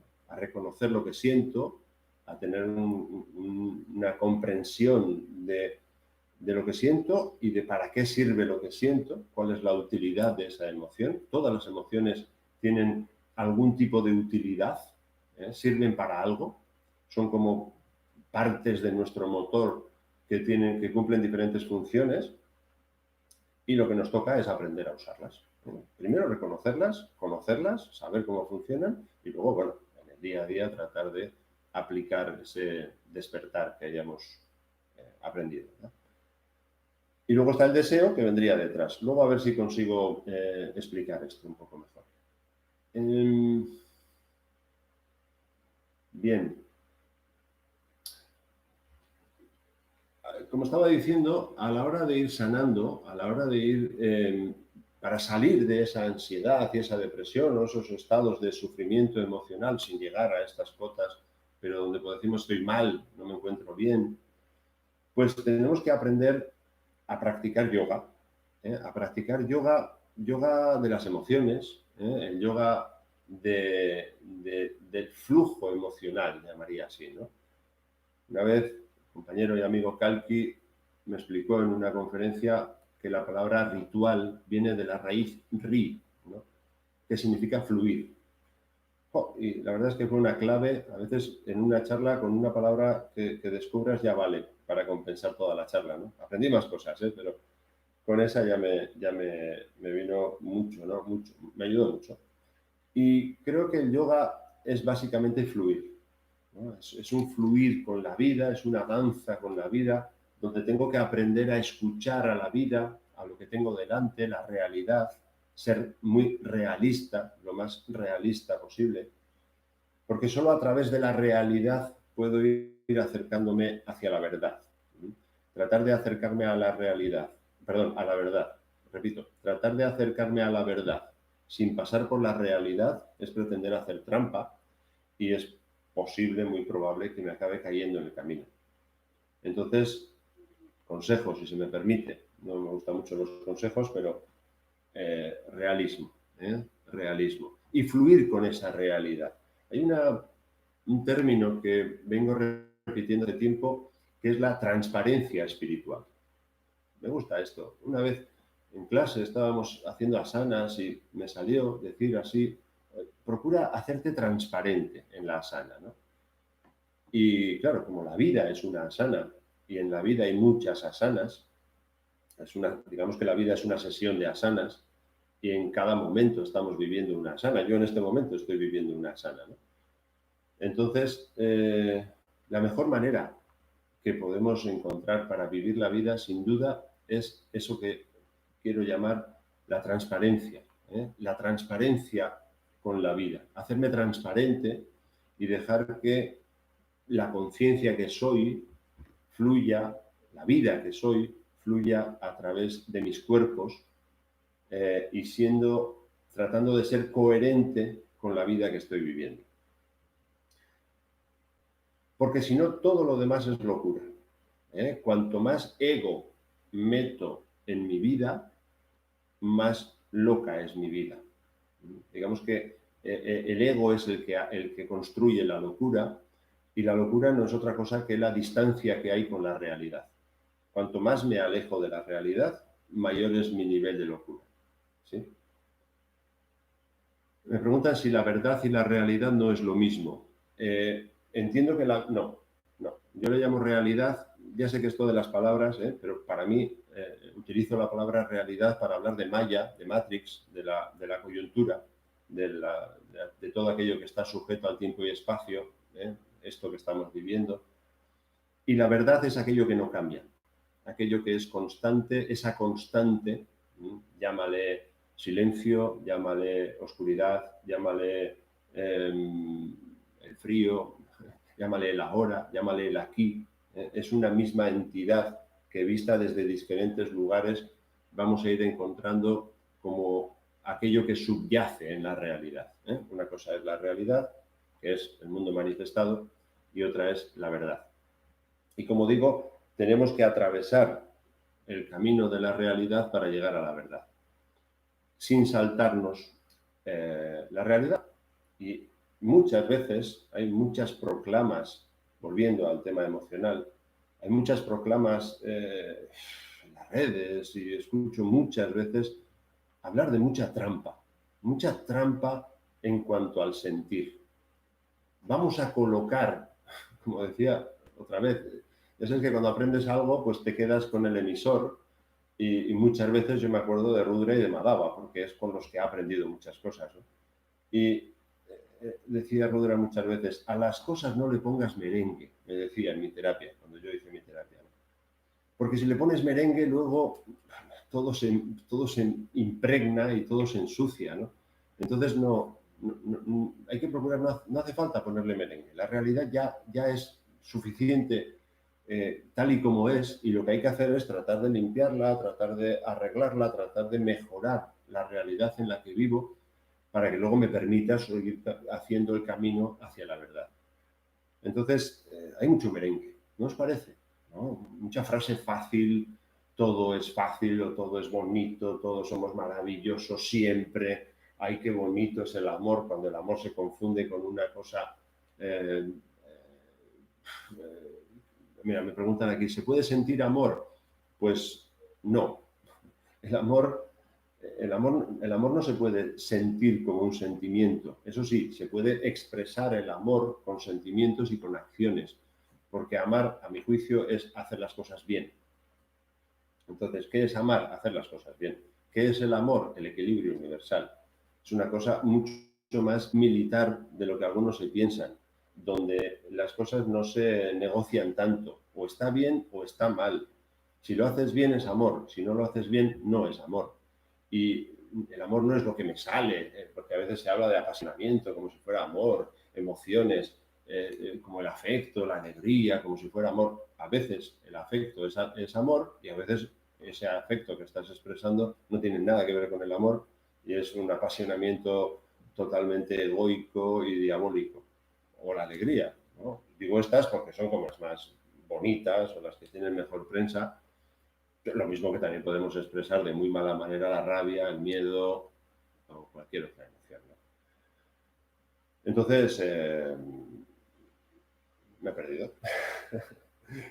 lo que siento, a tener una comprensión de lo que siento y de para qué sirve lo que siento, cuál es la utilidad de esa emoción. Todas las emociones tienen algún tipo de utilidad, sirven para algo, son como partes de nuestro motor que cumplen diferentes funciones y lo que nos toca es aprender a usarlas. Primero reconocerlas, conocerlas, saber cómo funcionan y luego, bueno, en el día a día tratar de aplicar ese despertar que hayamos aprendido, ¿no? Y luego está el deseo que vendría detrás. Luego a ver si consigo explicar esto un poco mejor. Bien. Como estaba diciendo, a la hora de ir sanando, a la hora de ir para salir de esa ansiedad y esa depresión o esos estados de sufrimiento emocional sin llegar a estas cotas, pero donde decimos estoy mal, no me encuentro bien, pues tenemos que aprender a practicar yoga, a practicar yoga de las emociones, el yoga del flujo emocional, llamaría así, ¿no? Una vez, compañero y amigo Kalki me explicó en una conferencia que la palabra ritual viene de la raíz ri, ¿no? Que significa fluir. Y la verdad es que fue una clave, a veces en una charla con una palabra que descubras ya vale para compensar toda la charla, ¿no? Aprendí más cosas, pero con esa me vino mucho, ¿no? Mucho, me ayudó mucho. Y creo que el yoga es básicamente fluir, ¿no? Es un fluir con la vida, es una danza con la vida, donde tengo que aprender a escuchar a la vida, a lo que tengo delante, la realidad, ser muy realista, lo más realista posible, porque solo a través de la realidad puedo ir acercándome hacia la verdad. Tratar de acercarme a la realidad, perdón, a la verdad. Repito, tratar de acercarme a la verdad sin pasar por la realidad es pretender hacer trampa y es posible, muy probable, que me acabe cayendo en el camino. Entonces, consejos, si se me permite. No me gustan mucho los consejos, pero realismo, realismo. Y fluir con esa realidad. Hay un término que vengo repitiendo de tiempo que es la transparencia espiritual. Me gusta esto. Una vez en clase estábamos haciendo asanas y me salió decir así, procura hacerte transparente en la asana, ¿no? Y claro, como la vida es una asana y en la vida hay muchas asanas, digamos que la vida es una sesión de asanas y en cada momento estamos viviendo una asana. Yo en este momento estoy viviendo una asana, ¿no? Entonces, la mejor manera que podemos encontrar para vivir la vida, sin duda, es eso que quiero llamar la transparencia. La transparencia con la vida. Hacerme transparente y dejar que la conciencia que soy fluya, la vida que soy fluya a través de mis cuerpos y siendo tratando de ser coherente con la vida que estoy viviendo. Porque si no, todo lo demás es locura. Cuanto más ego meto en mi vida, más loca es mi vida. Digamos que el ego es el que construye la locura, y la locura no es otra cosa que la distancia que hay con la realidad. Cuanto más me alejo de la realidad, mayor es mi nivel de locura. ¿Sí? Me preguntan si la verdad y la realidad no es lo mismo. Entiendo que no. Yo le llamo realidad, ya sé que esto de las palabras, pero para mí utilizo la palabra realidad para hablar de Maya, de Matrix, de la coyuntura, de todo aquello que está sujeto al tiempo y espacio, esto que estamos viviendo. Y la verdad es aquello que no cambia, aquello que es constante, esa constante, llámale silencio, llámale oscuridad, llámale el frío, llámale la hora, llámale el aquí. Es una misma entidad que, vista desde diferentes lugares, vamos a ir encontrando como aquello que subyace en la realidad. Una cosa es la realidad, que es el mundo manifestado, y otra es la verdad. Y como digo, tenemos que atravesar el camino de la realidad para llegar a la verdad, sin saltarnos la realidad. Y muchas veces hay muchas proclamas, volviendo al tema emocional, hay muchas proclamas en las redes, y escucho muchas veces hablar de mucha trampa en cuanto al sentir. Vamos a colocar, como decía otra vez, es que cuando aprendes algo, pues te quedas con el emisor, y muchas veces yo me acuerdo de Rudra y de Madhava, porque es con los que he aprendido muchas cosas, ¿no? Y decía Rudra muchas veces, a las cosas no le pongas merengue, me decía en mi terapia, cuando yo hice mi terapia, ¿no? Porque si le pones merengue, luego todo se impregna y todo se ensucia, ¿no? Entonces hay que procurar, no hace falta ponerle merengue. La realidad ya es suficiente tal y como es, y lo que hay que hacer es tratar de limpiarla, tratar de arreglarla, tratar de mejorar la realidad en la que vivo, para que luego me permita seguir haciendo el camino hacia la verdad. Entonces, hay mucho merengue, ¿no os parece? ¿No? Mucha frase fácil, todo es fácil, o todo es bonito, todos somos maravillosos siempre, ay, qué bonito es el amor, cuando el amor se confunde con una cosa... mira, me preguntan aquí, ¿se puede sentir amor? Pues no. El amor no se puede sentir como un sentimiento. Eso sí, se puede expresar el amor con sentimientos y con acciones, porque amar, a mi juicio, es hacer las cosas bien. Entonces, ¿qué es amar? Hacer las cosas bien. ¿Qué es el amor? El equilibrio universal. Es una cosa mucho más militar de lo que algunos se piensan, donde las cosas no se negocian tanto. O está bien o está mal. Si lo haces bien es amor, si no lo haces bien no es amor. Y el amor no es lo que me sale, porque a veces se habla de apasionamiento como si fuera amor, emociones, como el afecto, la alegría, como si fuera amor. A veces el afecto es amor, y a veces ese afecto que estás expresando no tiene nada que ver con el amor, y es un apasionamiento totalmente egoico y diabólico. O la alegría, ¿no? Digo estas porque son como las más bonitas o las que tienen mejor prensa. Lo mismo que también podemos expresar de muy mala manera la rabia, el miedo o cualquier otra emoción, ¿no? Entonces, me he perdido.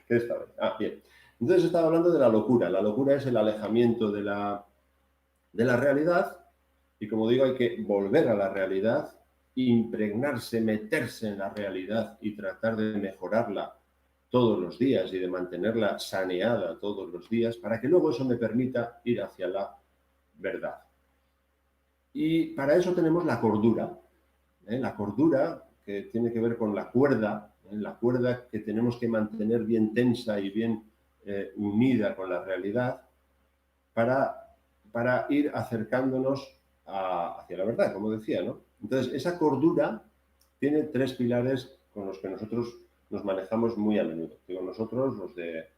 ¿Qué estaba? Bien. Entonces estaba hablando de la locura. La locura es el alejamiento de la realidad, y como digo, hay que volver a la realidad, impregnarse, meterse en la realidad y tratar de mejorarla todos los días y de mantenerla saneada todos los días, para que luego eso me permita ir hacia la verdad. Y para eso tenemos la cordura. La cordura, que tiene que ver con la cuerda, la cuerda que tenemos que mantener bien tensa y bien unida con la realidad, para ir acercándonos hacia la verdad, como decía, ¿no? Entonces, esa cordura tiene tres pilares con los que nosotros nos manejamos muy a menudo. Digo nosotros, los de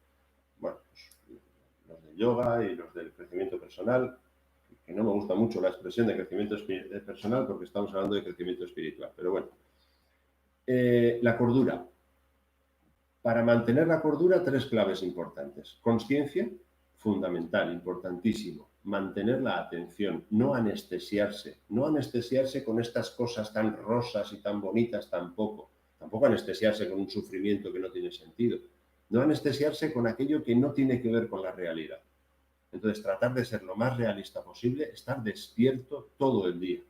yoga y los del crecimiento personal, que no me gusta mucho la expresión de crecimiento personal porque estamos hablando de crecimiento espiritual, pero bueno. La cordura. Para mantener la cordura, 3 claves importantes. Consciencia, fundamental, importantísimo. Mantener la atención, no anestesiarse. No anestesiarse con estas cosas tan rosas y tan bonitas tampoco. Tampoco anestesiarse con un sufrimiento que no tiene sentido. No anestesiarse con aquello que no tiene que ver con la realidad. Entonces, tratar de ser lo más realista posible, estar despierto todo el día.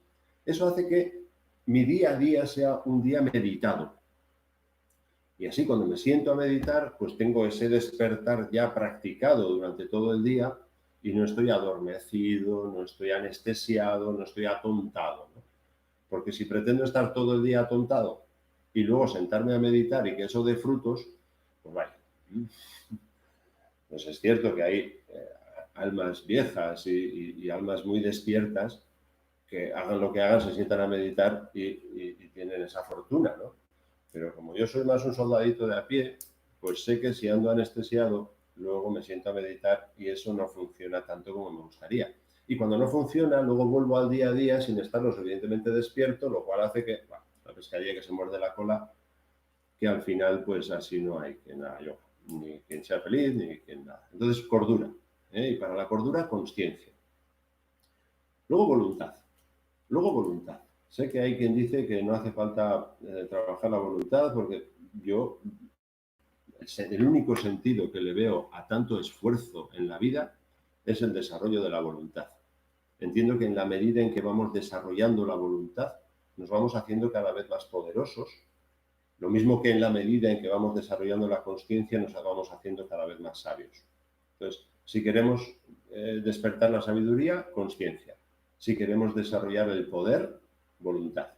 Eso hace que mi día a día sea un día meditado. Y así cuando me siento a meditar, pues tengo ese despertar ya practicado durante todo el día y no estoy adormecido, no estoy anestesiado, no estoy atontado, ¿no? Porque si pretendo estar todo el día atontado y luego sentarme a meditar y que eso dé frutos, pues vaya. Pues es cierto que hay almas viejas y almas muy despiertas que hagan lo que hagan, se sientan a meditar y tienen esa fortuna, ¿no? Pero como yo soy más un soldadito de a pie, pues sé que si ando anestesiado, luego me siento a meditar y eso no funciona tanto como me gustaría. Y cuando no funciona, luego vuelvo al día a día sin estar lo suficientemente despierto, lo cual hace que, bueno, la pescadilla que se muerde la cola, que al final, pues así no hay que nada yo, ni quien sea feliz, ni quien nada. Entonces, cordura. Y para la cordura, consciencia. Luego, voluntad. Luego, voluntad. Sé que hay quien dice que no hace falta trabajar la voluntad porque yo, el único sentido que le veo a tanto esfuerzo en la vida es el desarrollo de la voluntad. Entiendo que en la medida en que vamos desarrollando la voluntad, nos vamos haciendo cada vez más poderosos, lo mismo que en la medida en que vamos desarrollando la consciencia, nos vamos haciendo cada vez más sabios. Entonces, si queremos despertar la sabiduría, consciencia. Si queremos desarrollar el poder, voluntad.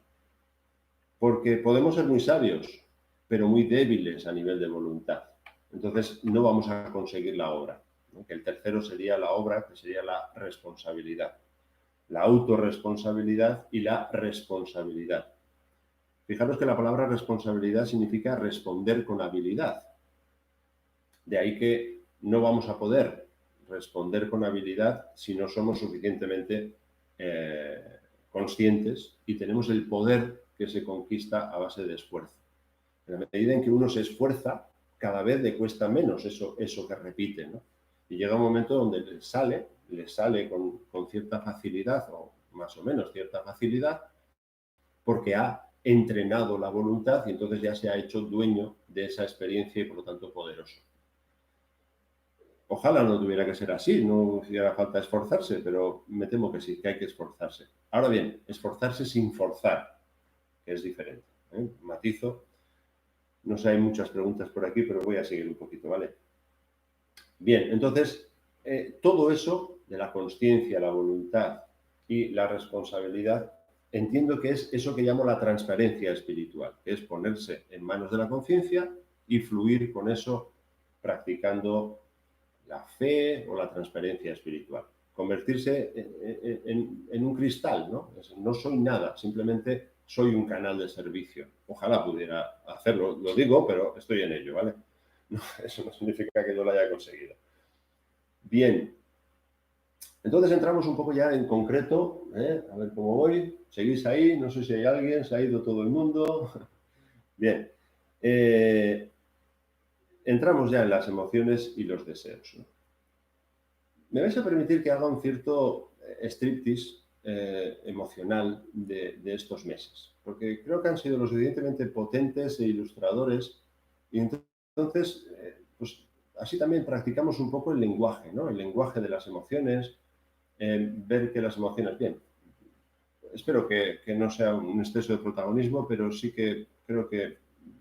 Porque podemos ser muy sabios, pero muy débiles a nivel de voluntad. Entonces, no vamos a conseguir la obra, ¿no? Que el tercero sería la obra, que sería la responsabilidad. La autorresponsabilidad y la responsabilidad. Fijaros que la palabra responsabilidad significa responder con habilidad. De ahí que no vamos a poder responder con habilidad si no somos suficientemente conscientes y tenemos el poder que se conquista a base de esfuerzo. En la medida en que uno se esfuerza, cada vez le cuesta menos eso que repite, ¿no? Y llega un momento donde le sale con cierta facilidad, o más o menos cierta facilidad, porque ha entrenado la voluntad y entonces ya se ha hecho dueño de esa experiencia y por lo tanto poderoso. Ojalá no tuviera que ser así, no hiciera falta esforzarse, pero me temo que sí, que hay que esforzarse. Ahora bien, esforzarse sin forzar, que es diferente. Matizo. No sé, hay muchas preguntas por aquí, pero voy a seguir un poquito, ¿vale? Bien, entonces, todo eso de la consciencia, la voluntad y la responsabilidad, entiendo que es eso que llamo la transparencia espiritual, que es ponerse en manos de la conciencia y fluir con eso practicando la fe o la transparencia espiritual. Convertirse en un cristal, ¿no? No soy nada, simplemente soy un canal de servicio. Ojalá pudiera hacerlo, lo digo, pero estoy en ello, ¿vale? No, eso no significa que yo lo haya conseguido. Bien, entonces entramos un poco ya en concreto, a ver cómo voy. ¿Seguís ahí? No sé si hay alguien, se ha ido todo el mundo. Bien, entramos ya en las emociones y los deseos, ¿no? Me vais a permitir que haga un cierto striptease emocional de estos meses, porque creo que han sido lo suficientemente potentes e ilustradores y entonces, pues así también practicamos un poco el lenguaje, ¿no? El lenguaje de las emociones, ver que las emociones, bien, espero que no sea un exceso de protagonismo, pero sí que creo que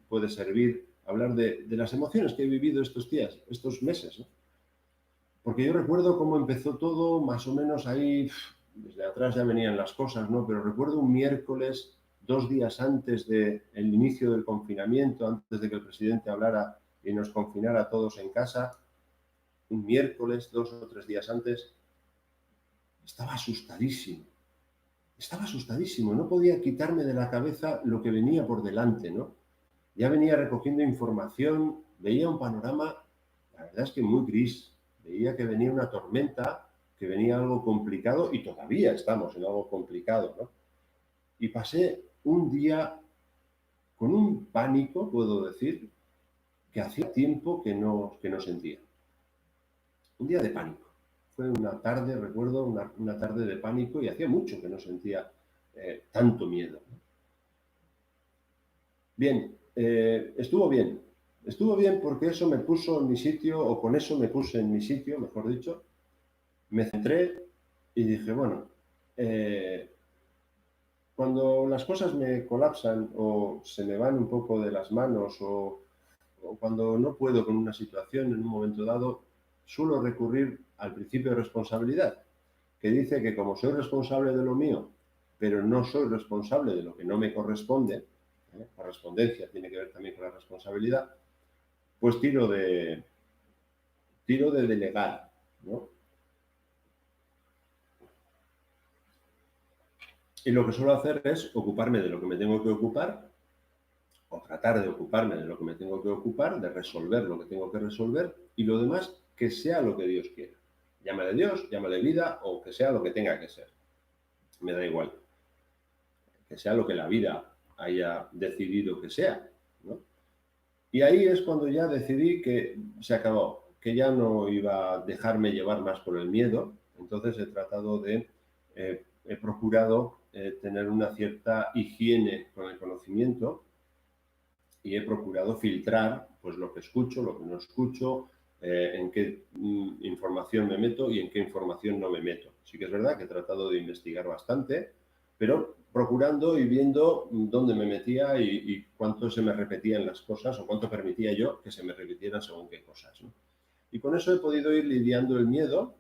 puede servir hablar de las emociones que he vivido estos días, estos meses, ¿no? Porque yo recuerdo cómo empezó todo, más o menos ahí, desde atrás ya venían las cosas, ¿no? Pero recuerdo un miércoles, 2 días antes del inicio del confinamiento, antes de que el presidente hablara y nos confinara a todos en casa, un miércoles, 2 o 3 días antes, estaba asustadísimo. Estaba asustadísimo, no podía quitarme de la cabeza lo que venía por delante, ¿no? Ya venía recogiendo información, veía un panorama, la verdad es que muy gris. Veía que venía una tormenta que venía algo complicado y todavía estamos en algo complicado, ¿no? Y pasé un día con un pánico, puedo decir, que hacía tiempo que no sentía. Un día de pánico. Fue una tarde, recuerdo, una tarde de pánico y hacía mucho que no sentía tanto miedo. Bien, estuvo bien. Estuvo bien porque eso me puso en mi sitio, o con eso me puse en mi sitio, mejor dicho. Me centré y dije, bueno, cuando las cosas me colapsan o se me van un poco de las manos o cuando no puedo con una situación en un momento dado, suelo recurrir al principio de responsabilidad, que dice que como soy responsable de lo mío, pero no soy responsable de lo que no me corresponde, correspondencia tiene que ver también con la responsabilidad, pues tiro de delegar, ¿no? Y lo que suelo hacer es ocuparme de lo que me tengo que ocupar, o tratar de ocuparme de lo que me tengo que ocupar, de resolver lo que tengo que resolver, y lo demás que sea lo que Dios quiera. Llámale Dios, llámale vida, o que sea lo que tenga que ser. Me da igual. Que sea lo que la vida haya decidido que sea, ¿no? Y ahí es cuando ya decidí que se acabó, que ya no iba a dejarme llevar más por el miedo. Entonces he procurado tener una cierta higiene con el conocimiento y he procurado filtrar pues lo que escucho, lo que no escucho, en qué información me meto y en qué información no me meto. Sí que es verdad que he tratado de investigar bastante, pero procurando y viendo dónde me metía y cuánto se me repetían las cosas o cuánto permitía yo que se me repitieran según qué cosas, ¿no? Y con eso he podido ir lidiando el miedo,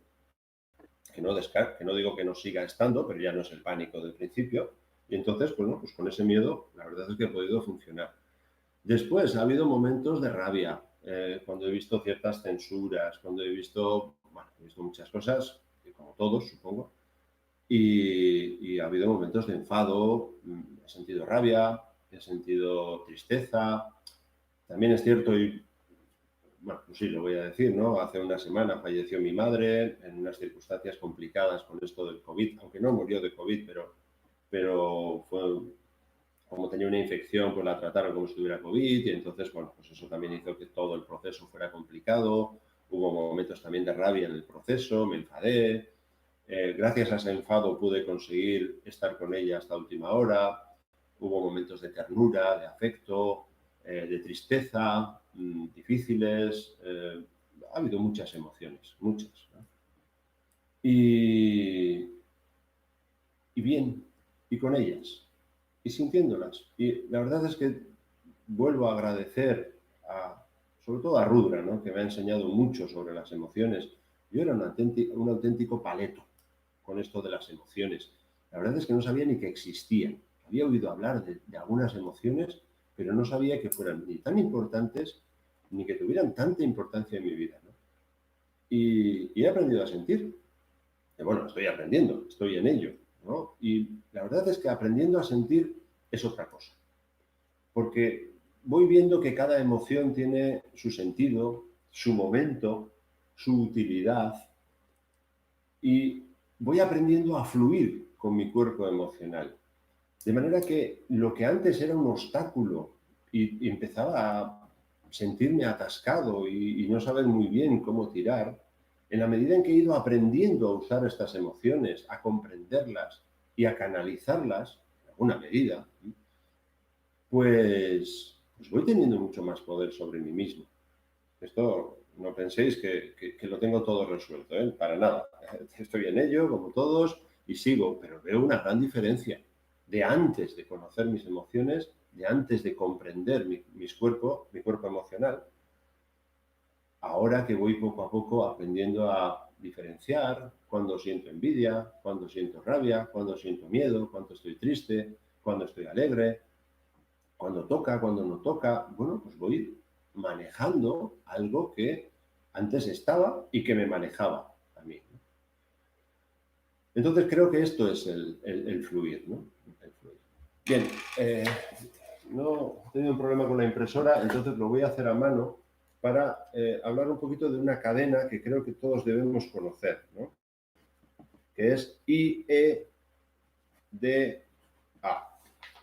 que no digo que no siga estando, pero ya no es el pánico del principio. Y entonces, bueno, pues con ese miedo, la verdad es que he podido funcionar. Después ha habido momentos de rabia, cuando he visto ciertas censuras, cuando bueno, he visto muchas cosas, como todos, supongo, y ha habido momentos de enfado, he sentido rabia, he sentido tristeza. También es cierto, y bueno, pues sí, lo voy a decir, ¿no? Hace una semana falleció mi madre en unas circunstancias complicadas con esto del COVID, aunque no murió de COVID, pero fue, como tenía una infección, pues la trataron como si tuviera COVID y entonces, bueno, pues eso también hizo que todo el proceso fuera complicado. Hubo momentos también de rabia en el proceso, me enfadé. Gracias a ese enfado pude conseguir estar con ella hasta última hora. Hubo momentos de ternura, de afecto, de tristeza, difíciles. Ha habido muchas emociones, muchas, ¿no? Y, y bien, y con ellas, y sintiéndolas. Y la verdad es que vuelvo a agradecer sobre todo a Rudra, ¿no? Que me ha enseñado mucho sobre las emociones. Yo era un auténtico paleto con esto de las emociones. La verdad es que no sabía ni que existían. Había oído hablar de algunas emociones, pero no sabía que fueran ni tan importantes ni que tuvieran tanta importancia en mi vida, ¿no? Y he aprendido a sentir. Y bueno, estoy aprendiendo, estoy en ello, ¿no? Y la verdad es que aprendiendo a sentir es otra cosa. Porque voy viendo que cada emoción tiene su sentido, su momento, su utilidad y voy aprendiendo a fluir con mi cuerpo emocional. De manera que lo que antes era un obstáculo y empezaba a sentirme atascado y no saber muy bien cómo tirar, en la medida en que he ido aprendiendo a usar estas emociones, a comprenderlas y a canalizarlas, en alguna medida, pues voy teniendo mucho más poder sobre mí mismo. Esto no penséis que lo tengo todo resuelto, ¿eh? Para nada. Estoy en ello, como todos, y sigo, pero veo una gran diferencia de antes de conocer mis emociones, de antes de comprender mi cuerpo emocional, ahora que voy poco a poco aprendiendo a diferenciar cuando siento envidia, cuando siento rabia, cuando siento miedo, cuando estoy triste, cuando estoy alegre, cuando toca, cuando no toca. Bueno, pues voy manejando algo que antes estaba y que me manejaba a mí, ¿no? Entonces creo que esto es el fluir, ¿no? El fluir. Bien, no he tenido un problema con la impresora, entonces lo voy a hacer a mano para hablar un poquito de una cadena que creo que todos debemos conocer, ¿no? que es IEDA.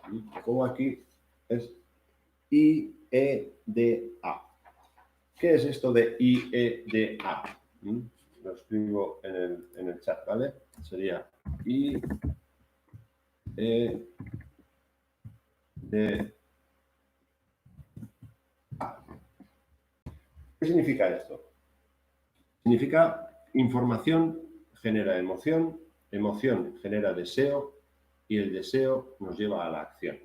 Lo pongo aquí, es IEDA. ¿Qué es esto de IEDA? Lo escribo en el chat, ¿vale? Sería IEDA. ¿Qué significa esto? Significa información genera emoción, emoción genera deseo y el deseo nos lleva a la acción.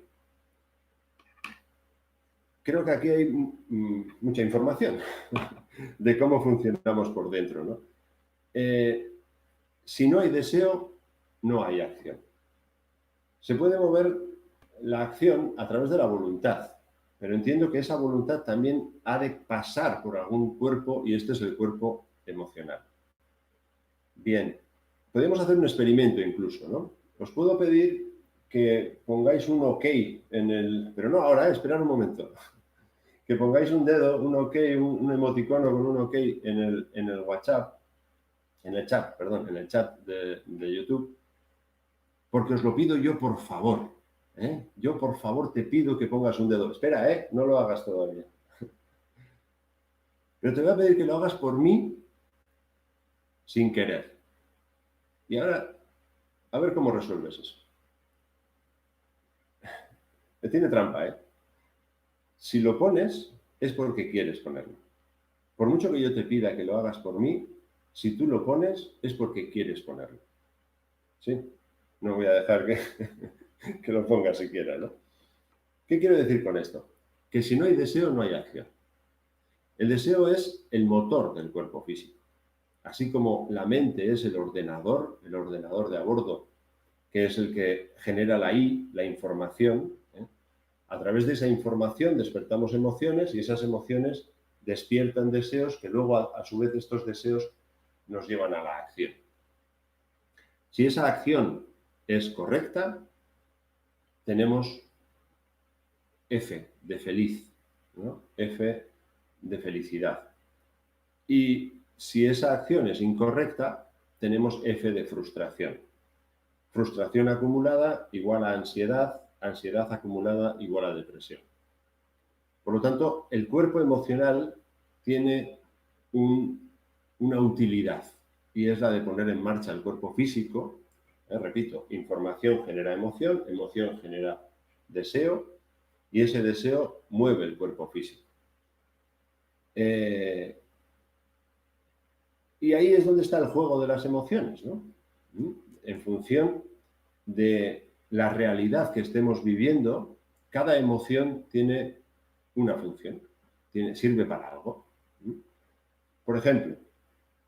Creo que aquí hay mucha información de cómo funcionamos por dentro, ¿no? Si no hay deseo, no hay acción. Se puede mover la acción a través de la voluntad, pero entiendo que esa voluntad también ha de pasar por algún cuerpo y este es el cuerpo emocional. Bien, podemos hacer un experimento incluso, ¿no? Os puedo pedir que pongáis un OK en el... Pero no ahora, esperad un momento. Que pongáis un dedo, un OK, un emoticono con un OK en el WhatsApp, en el chat, perdón, en el chat de YouTube, porque os lo pido yo por favor. Yo por favor te pido que pongas un dedo. Espera, no lo hagas todavía. Pero te voy a pedir que lo hagas por mí sin querer. Y ahora, a ver cómo resuelves eso. Me tiene trampa, ¿eh? Si lo pones, es porque quieres ponerlo. Por mucho que yo te pida que lo hagas por mí, si tú lo pones, es porque quieres ponerlo. ¿Sí? No voy a dejar que lo pongas siquiera, ¿no? ¿Qué quiero decir con esto? Que si no hay deseo, no hay acción. El deseo es el motor del cuerpo físico. Así como la mente es el ordenador de a bordo, que es el que genera la información. A través de esa información despertamos emociones y esas emociones despiertan deseos que luego, a su vez, estos deseos nos llevan a la acción. Si esa acción es correcta, tenemos F de feliz, ¿no? F de felicidad. Y si esa acción es incorrecta, tenemos F de frustración. Frustración acumulada igual a ansiedad, ansiedad acumulada igual a depresión. Por lo tanto, el cuerpo emocional tiene una utilidad y es la de poner en marcha el cuerpo físico. Repito, información genera emoción, emoción genera deseo y ese deseo mueve el cuerpo físico. Y ahí es donde está el juego de las emociones, ¿no? En función de la realidad que estemos viviendo, cada emoción tiene una función, sirve para algo. Por ejemplo,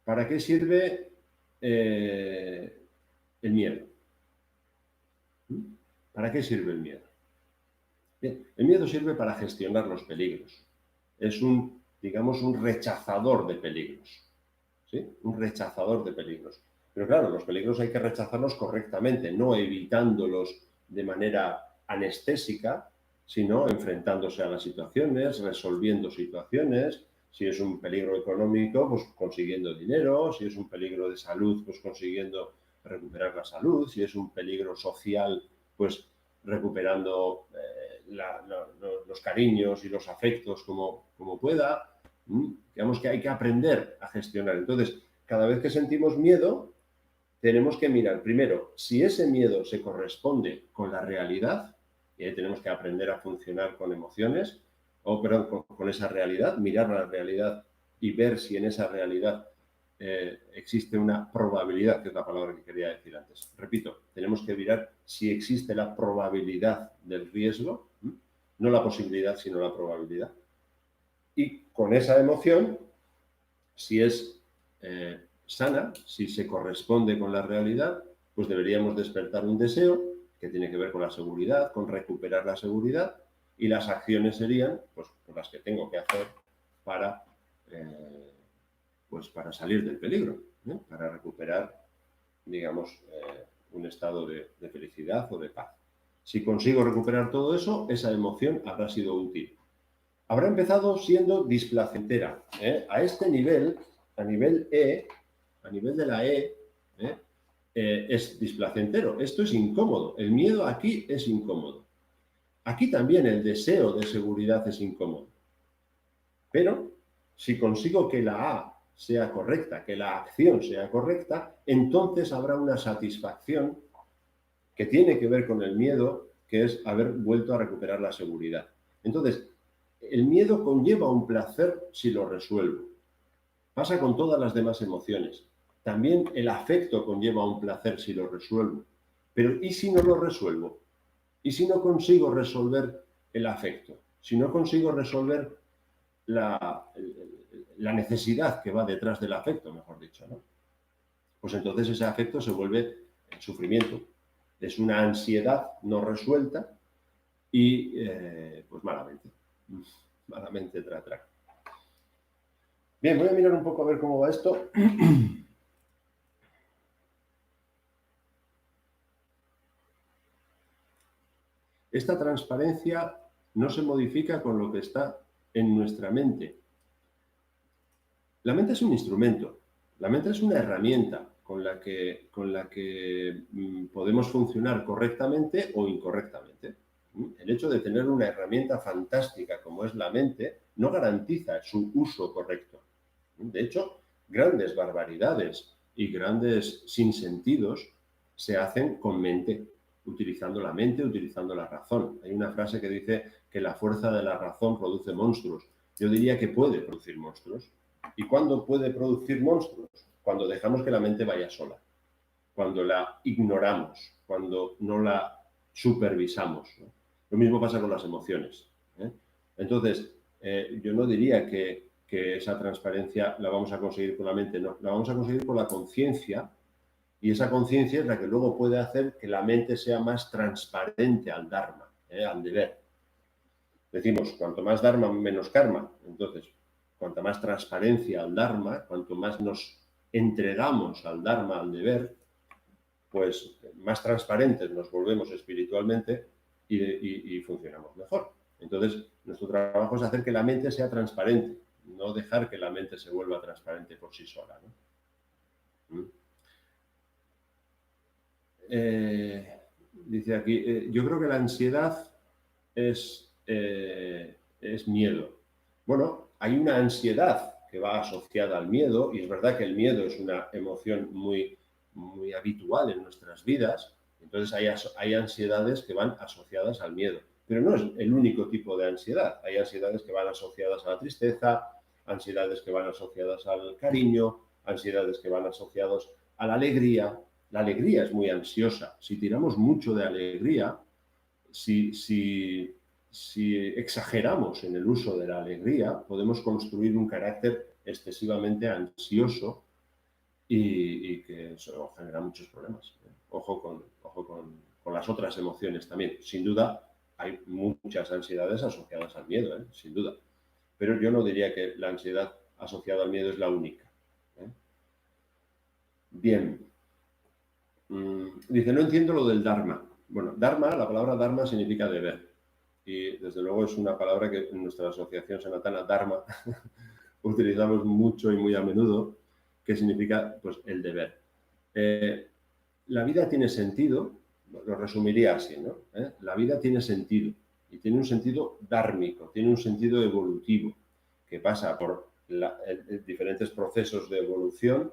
¿para qué sirve el miedo? ¿Para qué sirve el miedo? Bien, el miedo sirve para gestionar los peligros. Es digamos, un rechazador de peligros. ¿Sí? Un rechazador de peligros. Pero claro, los peligros hay que rechazarlos correctamente, no evitándolos de manera anestésica, sino enfrentándose a las situaciones, resolviendo situaciones. Si es un peligro económico, pues consiguiendo dinero. Si es un peligro de salud, pues consiguiendo recuperar la salud. Si es un peligro social, pues recuperando los cariños y los afectos como pueda. Digamos que hay que aprender a gestionar. Entonces, cada vez que sentimos miedo, tenemos que mirar primero si ese miedo se corresponde con la realidad, y ahí tenemos que aprender a funcionar con emociones, con esa realidad, mirar la realidad y ver si en esa realidad existe una probabilidad, que es la palabra que quería decir antes. Repito, tenemos que mirar si existe la probabilidad del riesgo, no la posibilidad, sino la probabilidad. Y con esa emoción, si es sana, si se corresponde con la realidad, pues deberíamos despertar un deseo que tiene que ver con la seguridad, con recuperar la seguridad, y las acciones serían pues las que tengo que hacer para salir del peligro, para recuperar, digamos, un estado de felicidad o de paz. Si consigo recuperar todo eso, esa emoción habrá sido útil. Habrá empezado siendo displacentera. A este nivel, a nivel de la es displacentero. Esto es incómodo. El miedo aquí es incómodo. Aquí también el deseo de seguridad es incómodo. Pero si consigo que la A sea correcta, que la acción sea correcta, entonces habrá una satisfacción que tiene que ver con el miedo, que es haber vuelto a recuperar la seguridad. Entonces, el miedo conlleva un placer si lo resuelvo. Pasa con todas las demás emociones. También el afecto conlleva un placer si lo resuelvo. Pero ¿y si no lo resuelvo? ¿Y si no consigo resolver el afecto? Si no consigo resolver la necesidad que va detrás del afecto, mejor dicho, ¿no? Pues entonces ese afecto se vuelve sufrimiento. Es una ansiedad no resuelta y pues malamente tra. Bien, voy a mirar un poco a ver cómo va esto. Esta transparencia no se modifica con lo que está en nuestra mente. La mente es un instrumento, la mente es una herramienta con la que podemos funcionar correctamente o incorrectamente. El hecho de tener una herramienta fantástica como es la mente no garantiza su uso correcto. De hecho, grandes barbaridades y grandes sinsentidos se hacen con mente, utilizando la mente, utilizando la razón. Hay una frase que dice que la fuerza de la razón produce monstruos. Yo diría que puede producir monstruos. ¿Y cuándo puede producir monstruos? Cuando dejamos que la mente vaya sola, cuando la ignoramos, cuando no la supervisamos, ¿no? Lo mismo pasa con las emociones, ¿eh? Entonces, yo no diría que esa transparencia la vamos a conseguir con la mente, no, la vamos a conseguir con la conciencia, y esa conciencia es la que luego puede hacer que la mente sea más transparente al dharma, al deber. Decimos, cuanto más dharma, menos karma. Entonces, cuanta más transparencia al dharma, cuanto más nos entregamos al dharma, al deber, pues más transparentes nos volvemos espiritualmente y funcionamos mejor. Entonces, nuestro trabajo es hacer que la mente sea transparente, no dejar que la mente se vuelva transparente por sí sola, ¿no? Dice aquí, yo creo que la ansiedad es miedo. Bueno, hay una ansiedad que va asociada al miedo, y es verdad que el miedo es una emoción muy, muy habitual en nuestras vidas. Entonces hay ansiedades que van asociadas al miedo, pero no es el único tipo de ansiedad. Hay ansiedades que van asociadas a la tristeza, ansiedades que van asociadas al cariño, ansiedades que van asociadas a la alegría. La alegría es muy ansiosa. Si tiramos mucho de alegría, si exageramos en el uso de la alegría, podemos construir un carácter excesivamente ansioso y que eso genera muchos problemas. Ojo con las otras emociones también. Sin duda, hay muchas ansiedades asociadas al miedo, sin duda. Pero yo no diría que la ansiedad asociada al miedo es la única. Bien. Dice, no entiendo lo del dharma. Bueno, dharma, la palabra dharma significa deber. Y desde luego es una palabra que en nuestra asociación sanatana, dharma, utilizamos mucho y muy a menudo, que significa pues el deber. La vida tiene sentido, lo resumiría así, ¿no? La vida tiene sentido, y tiene un sentido dhármico, tiene un sentido evolutivo, que pasa por diferentes procesos de evolución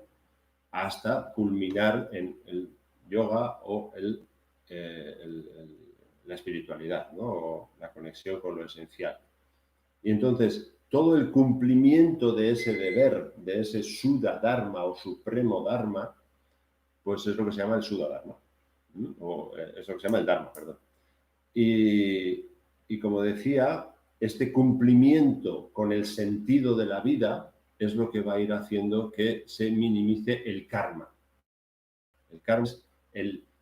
hasta culminar en el yoga o la espiritualidad, ¿no? O la conexión con lo esencial. Y entonces, todo el cumplimiento de ese deber, de ese Sudha Dharma o Supremo Dharma, pues es lo que se llama el Sudha Dharma, o es lo que se llama el Dharma, perdón. Y como decía, este cumplimiento con el sentido de la vida es lo que va a ir haciendo que se minimice el karma. El karma es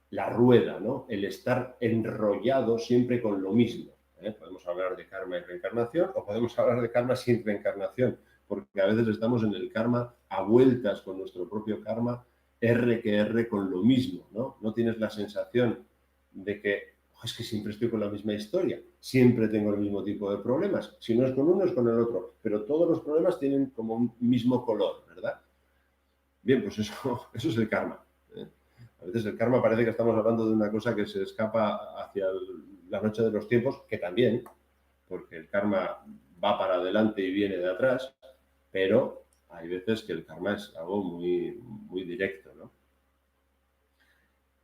la rueda, ¿no? El estar enrollado siempre con lo mismo. Podemos hablar de karma y reencarnación, o podemos hablar de karma sin reencarnación, porque a veces estamos en el karma a vueltas con nuestro propio karma, R que R con lo mismo, ¿no? No tienes la sensación de que es que siempre estoy con la misma historia, siempre tengo el mismo tipo de problemas. Si no es con uno, es con el otro, pero todos los problemas tienen como un mismo color, ¿verdad? Bien, pues eso es el karma. A veces el karma parece que estamos hablando de una cosa que se escapa hacia la noche de los tiempos, que también, porque el karma va para adelante y viene de atrás, pero hay veces que el karma es algo muy, muy directo, ¿no?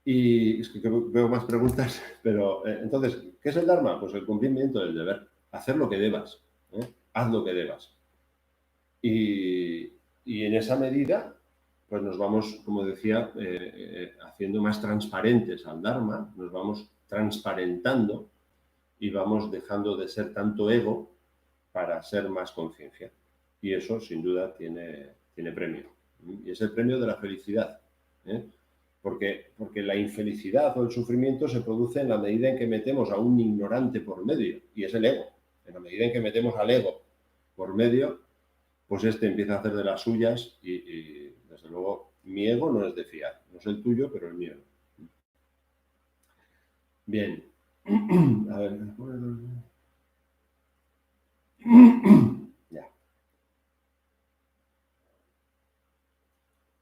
Y es que veo más preguntas, pero entonces, ¿qué es el Dharma? Pues el cumplimiento del deber, hacer lo que debas, ¿eh? Haz lo que debas. Y en esa medida, pues nos vamos, como decía, haciendo más transparentes al Dharma, nos vamos transparentando y vamos dejando de ser tanto ego para ser más conciencia. Y eso, sin duda, tiene premio. Y es el premio de la felicidad. ¿eh? Porque la infelicidad o el sufrimiento se produce en la medida en que metemos a un ignorante por medio, y es el ego. En la medida en que metemos al ego por medio, pues este empieza a hacer de las suyas y desde luego, mi ego no es de fiar. No es el tuyo, pero el mío. Bien. A ver. Ya.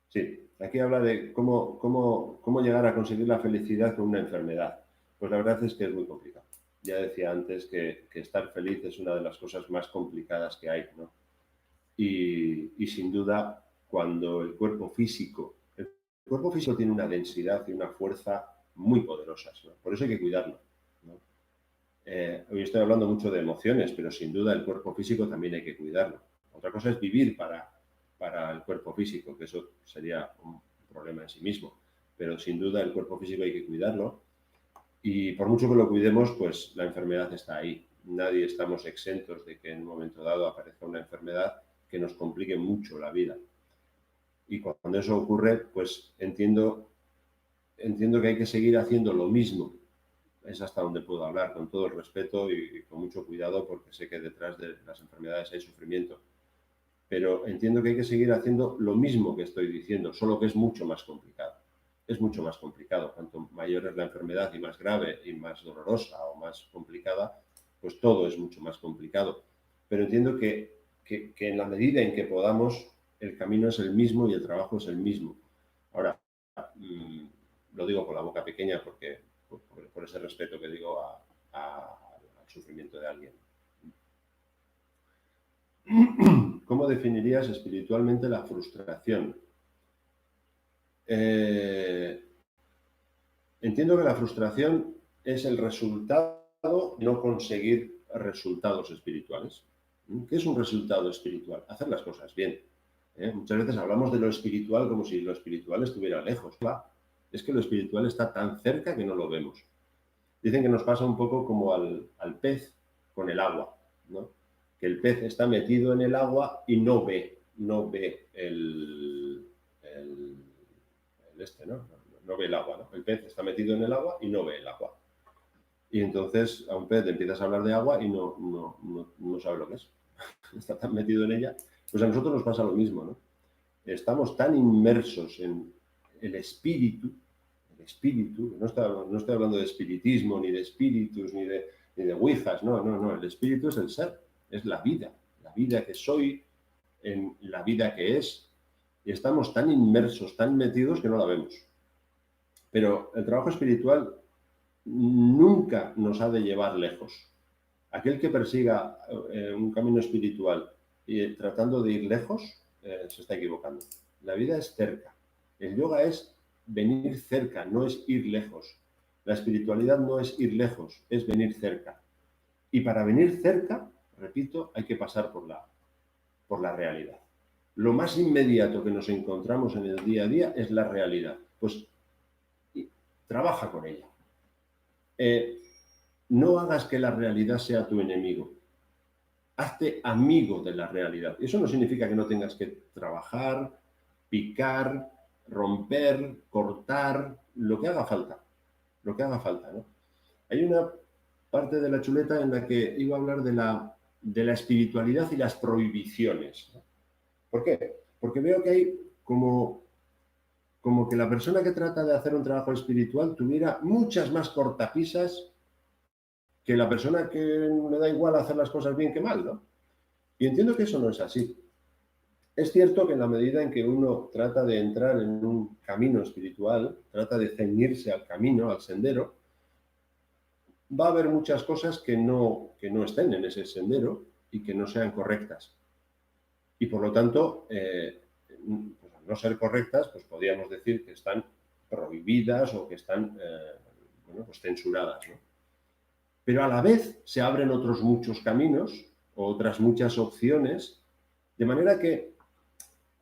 Sí, aquí habla de cómo llegar a conseguir la felicidad con una enfermedad. Pues la verdad es que es muy complicado. Ya decía antes que estar feliz es una de las cosas más complicadas que hay, ¿no? Y sin duda, cuando el cuerpo físico tiene una densidad y una fuerza muy poderosas, ¿no? Por eso hay que cuidarlo, ¿no? Hoy estoy hablando mucho de emociones, pero sin duda el cuerpo físico también hay que cuidarlo. Otra cosa es vivir para el cuerpo físico, que eso sería un problema en sí mismo. Pero sin duda el cuerpo físico hay que cuidarlo. Y por mucho que lo cuidemos, pues la enfermedad está ahí. Nadie estamos exentos de que en un momento dado aparezca una enfermedad que nos complique mucho la vida. Y cuando eso ocurre, pues entiendo que hay que seguir haciendo lo mismo. Es hasta donde puedo hablar, con todo el respeto y con mucho cuidado, porque sé que detrás de las enfermedades hay sufrimiento. Pero entiendo que hay que seguir haciendo lo mismo que estoy diciendo, solo que es mucho más complicado. Es mucho más complicado. Cuanto mayor es la enfermedad y más grave y más dolorosa o más complicada, pues todo es mucho más complicado. Pero entiendo que en la medida en que podamos, el camino es el mismo y el trabajo es el mismo. Ahora, lo digo con la boca pequeña porque por ese respeto que digo al sufrimiento de alguien. ¿Cómo definirías espiritualmente la frustración? Entiendo que la frustración es el resultado de no conseguir resultados espirituales. ¿Qué es un resultado espiritual? Hacer las cosas bien. Muchas veces hablamos de lo espiritual como si lo espiritual estuviera lejos. Claro, es que lo espiritual está tan cerca que no lo vemos. Dicen que nos pasa un poco como al pez con el agua, ¿no? Que el pez está metido en el agua y no ve no ve el agua, ¿no? El pez está metido en el agua y no ve el agua. Y entonces a un pez le empiezas a hablar de agua y no sabe lo que es. Está tan metido en ella. Pues a nosotros nos pasa lo mismo, ¿no? Estamos tan inmersos en el espíritu, no estoy hablando de espiritismo, ni de espíritus, ni de ouijas, no, el espíritu es el ser, es la vida que soy, en la vida que es, y estamos tan inmersos, tan metidos que no la vemos. Pero el trabajo espiritual nunca nos ha de llevar lejos. Aquel que persiga un camino espiritual y tratando de ir lejos, se está equivocando. La vida es cerca. El yoga es venir cerca, no es ir lejos. La espiritualidad no es ir lejos, es venir cerca. Y para venir cerca, repito, hay que pasar por la realidad. Lo más inmediato que nos encontramos en el día a día es la realidad. Pues trabaja con ella. No hagas que la realidad sea tu enemigo. Hazte amigo de la realidad. Eso no significa que no tengas que trabajar, picar, romper, cortar, lo que haga falta. Lo que haga falta, ¿no? Hay una parte de la chuleta en la que iba a hablar de la espiritualidad y las prohibiciones, ¿no? ¿Por qué? Porque veo que hay como que la persona que trata de hacer un trabajo espiritual tuviera muchas más cortapisas que la persona que le da igual hacer las cosas bien que mal, ¿no? Y entiendo que eso no es así. Es cierto que en la medida en que uno trata de entrar en un camino espiritual, trata de ceñirse al camino, al sendero, va a haber muchas cosas que no estén en ese sendero y que no sean correctas. Y por lo tanto, pues al no ser correctas, pues podríamos decir que están prohibidas o que están bueno, pues censuradas, ¿no? Pero a la vez se abren otros muchos caminos, otras muchas opciones, de manera que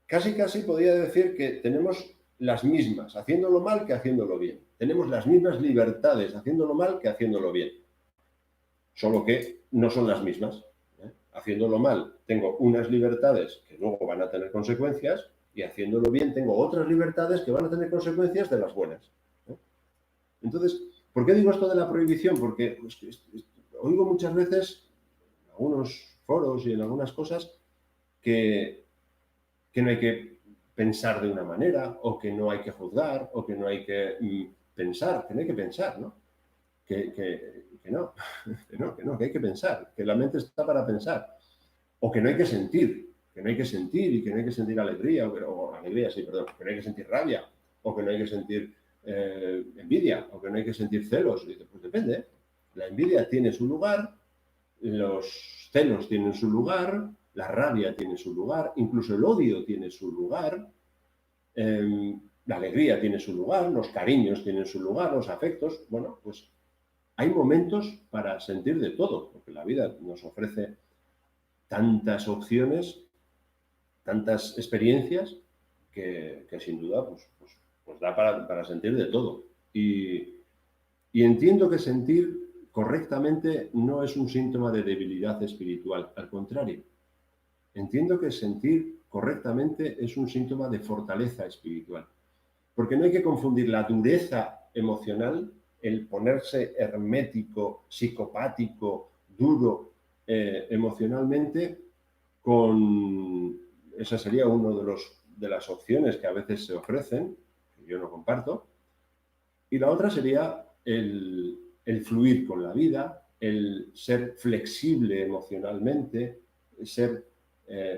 casi podría decir que tenemos las mismas haciéndolo mal que haciéndolo bien. Tenemos las mismas libertades haciéndolo mal que haciéndolo bien. Solo que no son las mismas. Haciéndolo mal tengo unas libertades que luego van a tener consecuencias y haciéndolo bien tengo otras libertades que van a tener consecuencias de las buenas. Entonces, ¿por qué digo esto de la prohibición? Porque pues, oigo muchas veces en algunos foros y en algunas cosas que no hay que pensar de una manera o que no hay que juzgar o que no hay que pensar, que no hay que pensar, ¿no? Que no, que hay que pensar, que la mente está para pensar. O que no hay que sentir, que no hay que sentir y que no hay que sentir alegría, o alegría, sí, perdón, que no hay que sentir rabia, o que no hay que sentir envidia, o que no hay que sentir celos. Y pues depende. La envidia tiene su lugar, los celos tienen su lugar, la rabia tiene su lugar, incluso el odio tiene su lugar, la alegría tiene su lugar, los cariños tienen su lugar, los afectos. Bueno, pues hay momentos para sentir de todo, porque la vida nos ofrece tantas opciones, tantas experiencias, que sin duda pues da para sentir de todo. Y entiendo que sentir correctamente no es un síntoma de debilidad espiritual, al contrario. Entiendo que sentir correctamente es un síntoma de fortaleza espiritual. Porque no hay que confundir la dureza emocional, el ponerse hermético, psicopático, duro emocionalmente, con... Esa sería una de las opciones que a veces se ofrecen, que yo no comparto. Y la otra sería el fluir con la vida, el ser flexible emocionalmente, ser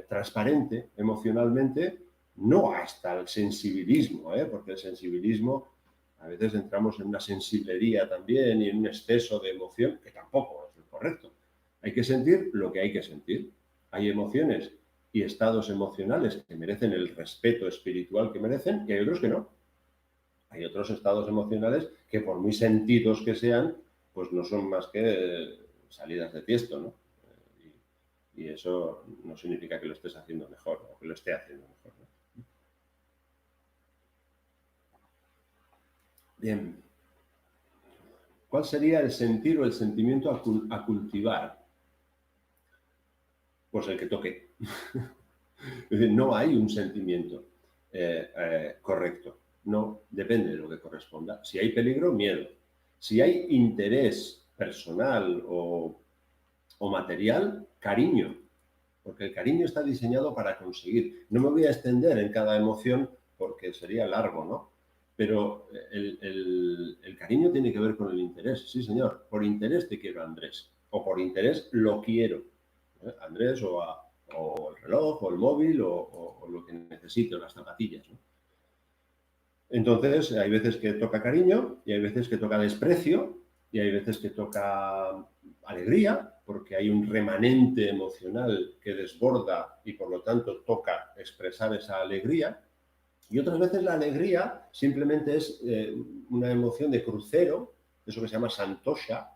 transparente emocionalmente, no hasta el sensibilismo, porque el sensibilismo a veces entramos en una sensiblería también y en un exceso de emoción, que tampoco es lo correcto. Hay que sentir lo que hay que sentir. Hay emociones y estados emocionales que merecen el respeto espiritual que merecen y hay otros que no. Hay otros estados emocionales que por muy sentidos que sean, pues no son más que salidas de tiesto, ¿no? Y eso no significa que lo estés haciendo mejor o que lo esté haciendo mejor, ¿no? Bien. ¿Cuál sería el sentir o el sentimiento a cultivar? Pues el que toque. Es decir, no hay un sentimiento correcto. No, depende de lo que corresponda. Si hay peligro, miedo. Si hay interés personal o material, cariño. Porque el cariño está diseñado para conseguir. No me voy a extender en cada emoción porque sería largo, ¿no? Pero el cariño tiene que ver con el interés. Sí, señor, por interés te quiero a Andrés. O por interés lo quiero. Andrés o el reloj, o el móvil, o lo que necesite, o las zapatillas, ¿no? Entonces, hay veces que toca cariño y hay veces que toca desprecio y hay veces que toca alegría, porque hay un remanente emocional que desborda y por lo tanto toca expresar esa alegría. Y otras veces la alegría simplemente es una emoción de crucero, eso que se llama santosha,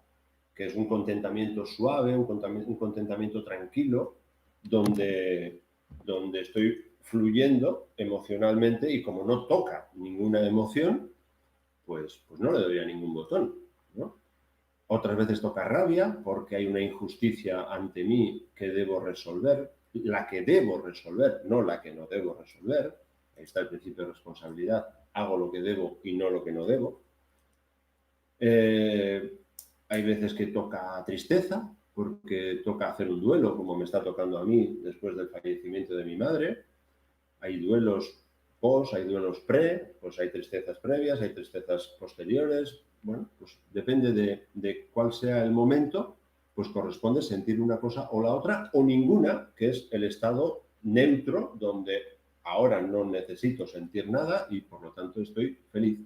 que es un contentamiento suave, un contentamiento tranquilo, donde estoy fluyendo emocionalmente y como no toca ninguna emoción, pues no le doy a ningún botón, ¿no? Otras veces toca rabia porque hay una injusticia ante mí que debo resolver, la que debo resolver, no la que no debo resolver. Ahí está el principio de responsabilidad. Hago lo que debo y no lo que no debo. Hay veces que toca tristeza, porque toca hacer un duelo, como me está tocando a mí después del fallecimiento de mi madre. Hay duelos post, hay duelos pre, pues hay tristezas previas, hay tristezas posteriores. Bueno, pues depende de cuál sea el momento, pues corresponde sentir una cosa o la otra, o ninguna, que es el estado neutro, donde ahora no necesito sentir nada y por lo tanto estoy feliz.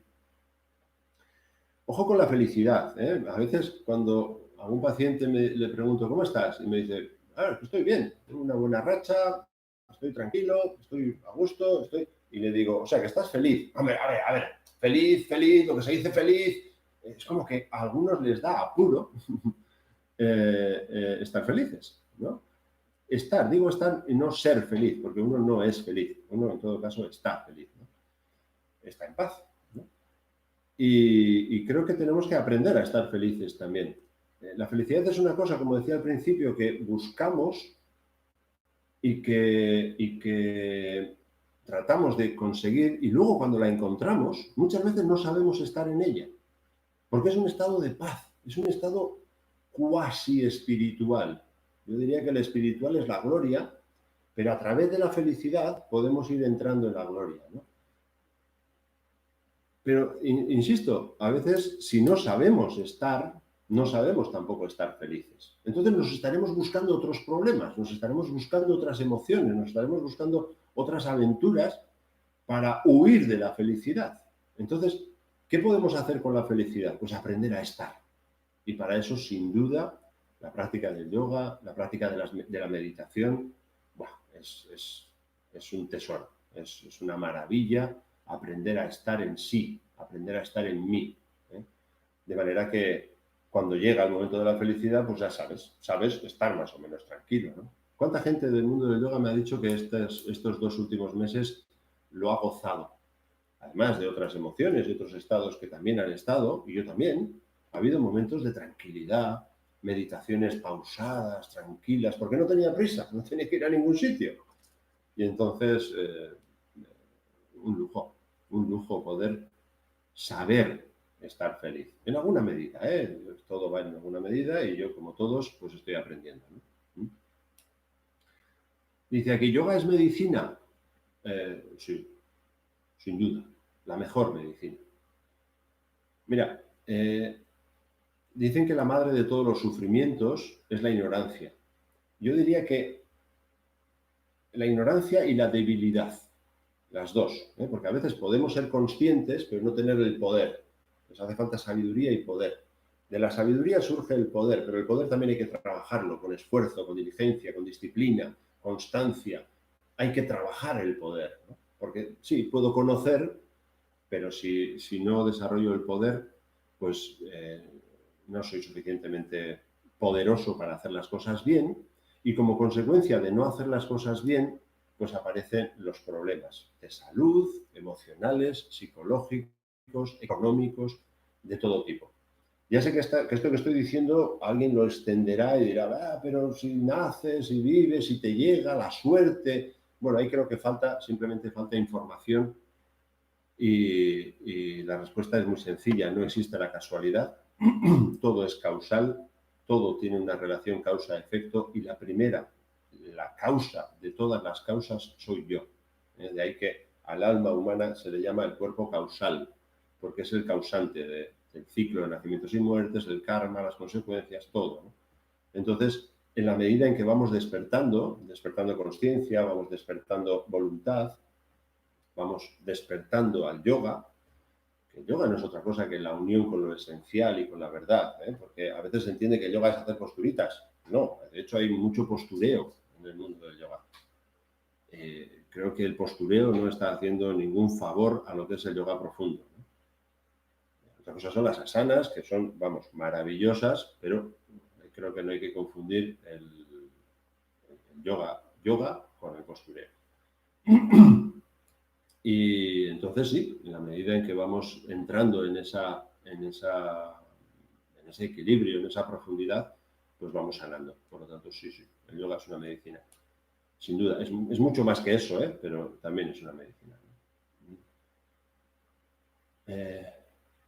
Ojo con la felicidad, ¿eh? A veces cuando a un paciente le pregunto, ¿cómo estás? Y me dice, estoy bien, tengo una buena racha, estoy tranquilo, estoy a gusto, Y le digo, o sea, que estás feliz. Hombre, a ver, feliz, lo que se dice feliz, es como que a algunos les da apuro estar felices, ¿no? Digo estar y no ser feliz, porque uno no es feliz, uno en todo caso está feliz, ¿no? Está en paz, ¿no? Y creo que tenemos que aprender a estar felices también. La felicidad es una cosa, como decía al principio, que buscamos y que tratamos de conseguir y luego cuando la encontramos, muchas veces no sabemos estar en ella, porque es un estado de paz, es un estado cuasi espiritual. Yo diría que el espiritual es la gloria, pero a través de la felicidad podemos ir entrando en la gloria, ¿no? Pero, insisto, a veces si no sabemos estar, no sabemos tampoco estar felices. Entonces nos estaremos buscando otros problemas, nos estaremos buscando otras emociones, nos estaremos buscando otras aventuras para huir de la felicidad. Entonces, ¿qué podemos hacer con la felicidad? Pues aprender a estar. Y para eso, sin duda, la práctica del yoga, la práctica de la meditación, ¡buah! Es un tesoro, es una maravilla aprender a estar en sí, aprender a estar en mí, ¿eh? De manera que cuando llega el momento de la felicidad, pues ya sabes estar más o menos tranquilo, ¿no? ¿Cuánta gente del mundo del yoga me ha dicho que estos 2 últimos meses lo ha gozado? Además de otras emociones y otros estados que también han estado, y yo también, ha habido momentos de tranquilidad, meditaciones pausadas, tranquilas, porque no tenía prisa, no tenía que ir a ningún sitio. Y entonces, un lujo poder saber estar feliz. En alguna medida, ¿eh? Todo va en alguna medida y yo, como todos, pues estoy aprendiendo, ¿no? Dice aquí, ¿yoga es medicina? Sí, sin duda, la mejor medicina. Mira, dicen que la madre de todos los sufrimientos es la ignorancia. Yo diría que la ignorancia y la debilidad, las dos, ¿eh? Porque a veces podemos ser conscientes, pero no tener el poder. Nos hace falta sabiduría y poder. De la sabiduría surge el poder, pero el poder también hay que trabajarlo con esfuerzo, con diligencia, con disciplina, constancia. Hay que trabajar el poder, ¿no? Porque sí, puedo conocer, pero si no desarrollo el poder, pues no soy suficientemente poderoso para hacer las cosas bien y como consecuencia de no hacer las cosas bien, pues aparecen los problemas de salud, emocionales, psicológicos, económicos, de todo tipo. Ya sé que esto que estoy diciendo alguien lo extenderá y dirá, pero si naces y vives y te llega la suerte. Bueno, ahí creo que simplemente falta información y la respuesta es muy sencilla, no existe la casualidad, todo es causal, todo tiene una relación causa-efecto y la causa de todas las causas soy yo. De ahí que al alma humana se le llama el cuerpo causal, porque es el causante del ciclo de nacimientos y muertes, del karma, las consecuencias, todo, ¿no? Entonces, en la medida en que vamos despertando consciencia, vamos despertando voluntad, vamos despertando al yoga, que el yoga no es otra cosa que la unión con lo esencial y con la verdad, ¿eh? Porque a veces se entiende que el yoga es hacer posturitas. No, de hecho hay mucho postureo en el mundo del yoga. Creo que el postureo no está haciendo ningún favor a lo que es el yoga profundo, ¿no? Otra cosa son las asanas, que son, vamos, maravillosas, pero creo que no hay que confundir el yoga con el postureo. Y entonces sí, en la medida en que vamos entrando en ese equilibrio, en esa profundidad, pues vamos sanando. Por lo tanto, sí, el yoga es una medicina. Sin duda, es mucho más que eso, ¿eh? Pero también es una medicina.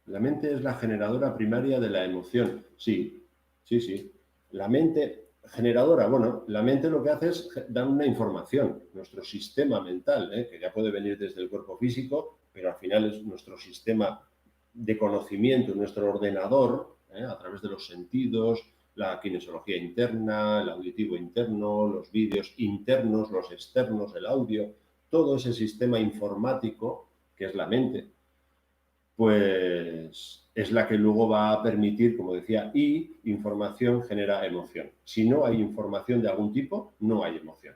La mente es la generadora primaria de la emoción. Sí. La mente generadora, bueno, la mente lo que hace es dar una información, nuestro sistema mental, que ya puede venir desde el cuerpo físico, pero al final es nuestro sistema de conocimiento, nuestro ordenador, a través de los sentidos, la kinesiología interna, el auditivo interno, los vídeos internos, los externos, el audio, todo ese sistema informático que es la mente, pues es la que luego va a permitir, como decía, y información genera emoción. Si no hay información de algún tipo, no hay emoción.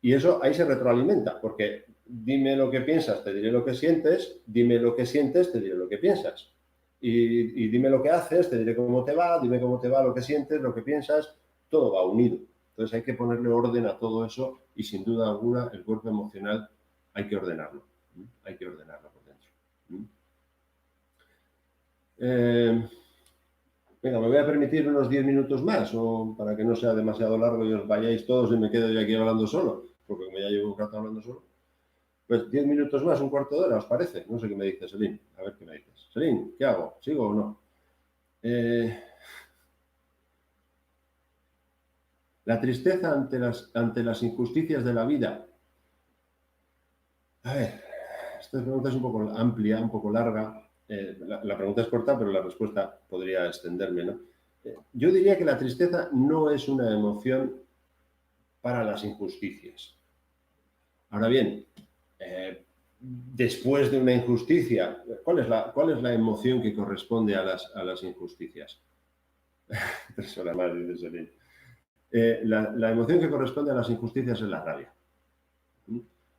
Y eso ahí se retroalimenta, porque dime lo que piensas, te diré lo que sientes, dime lo que sientes, te diré lo que piensas. Y dime lo que haces, te diré cómo te va, dime cómo te va, lo que sientes, lo que piensas, todo va unido. Entonces hay que ponerle orden a todo eso y sin duda alguna el cuerpo emocional hay que ordenarlo. Hay que ordenarlo por dentro. Venga, me voy a permitir unos 10 minutos más, o para que no sea demasiado largo y os vayáis todos y me quedo yo aquí hablando solo, porque como ya llevo un rato hablando solo. Pues 10 minutos más, un cuarto de hora, ¿os parece? No sé qué me dices, Selín. A ver qué me dices. Selín, ¿qué hago? ¿Sigo o no? La tristeza ante las injusticias de la vida. A ver, esta pregunta es un poco amplia, un poco larga. La pregunta es corta, pero la respuesta podría extenderme, ¿no? Yo diría que la tristeza no es una emoción para las injusticias. Ahora bien, después de una injusticia, ¿cuál es la emoción que corresponde a las injusticias? 3 horas más, dice Selín. La emoción que corresponde a las injusticias es la rabia.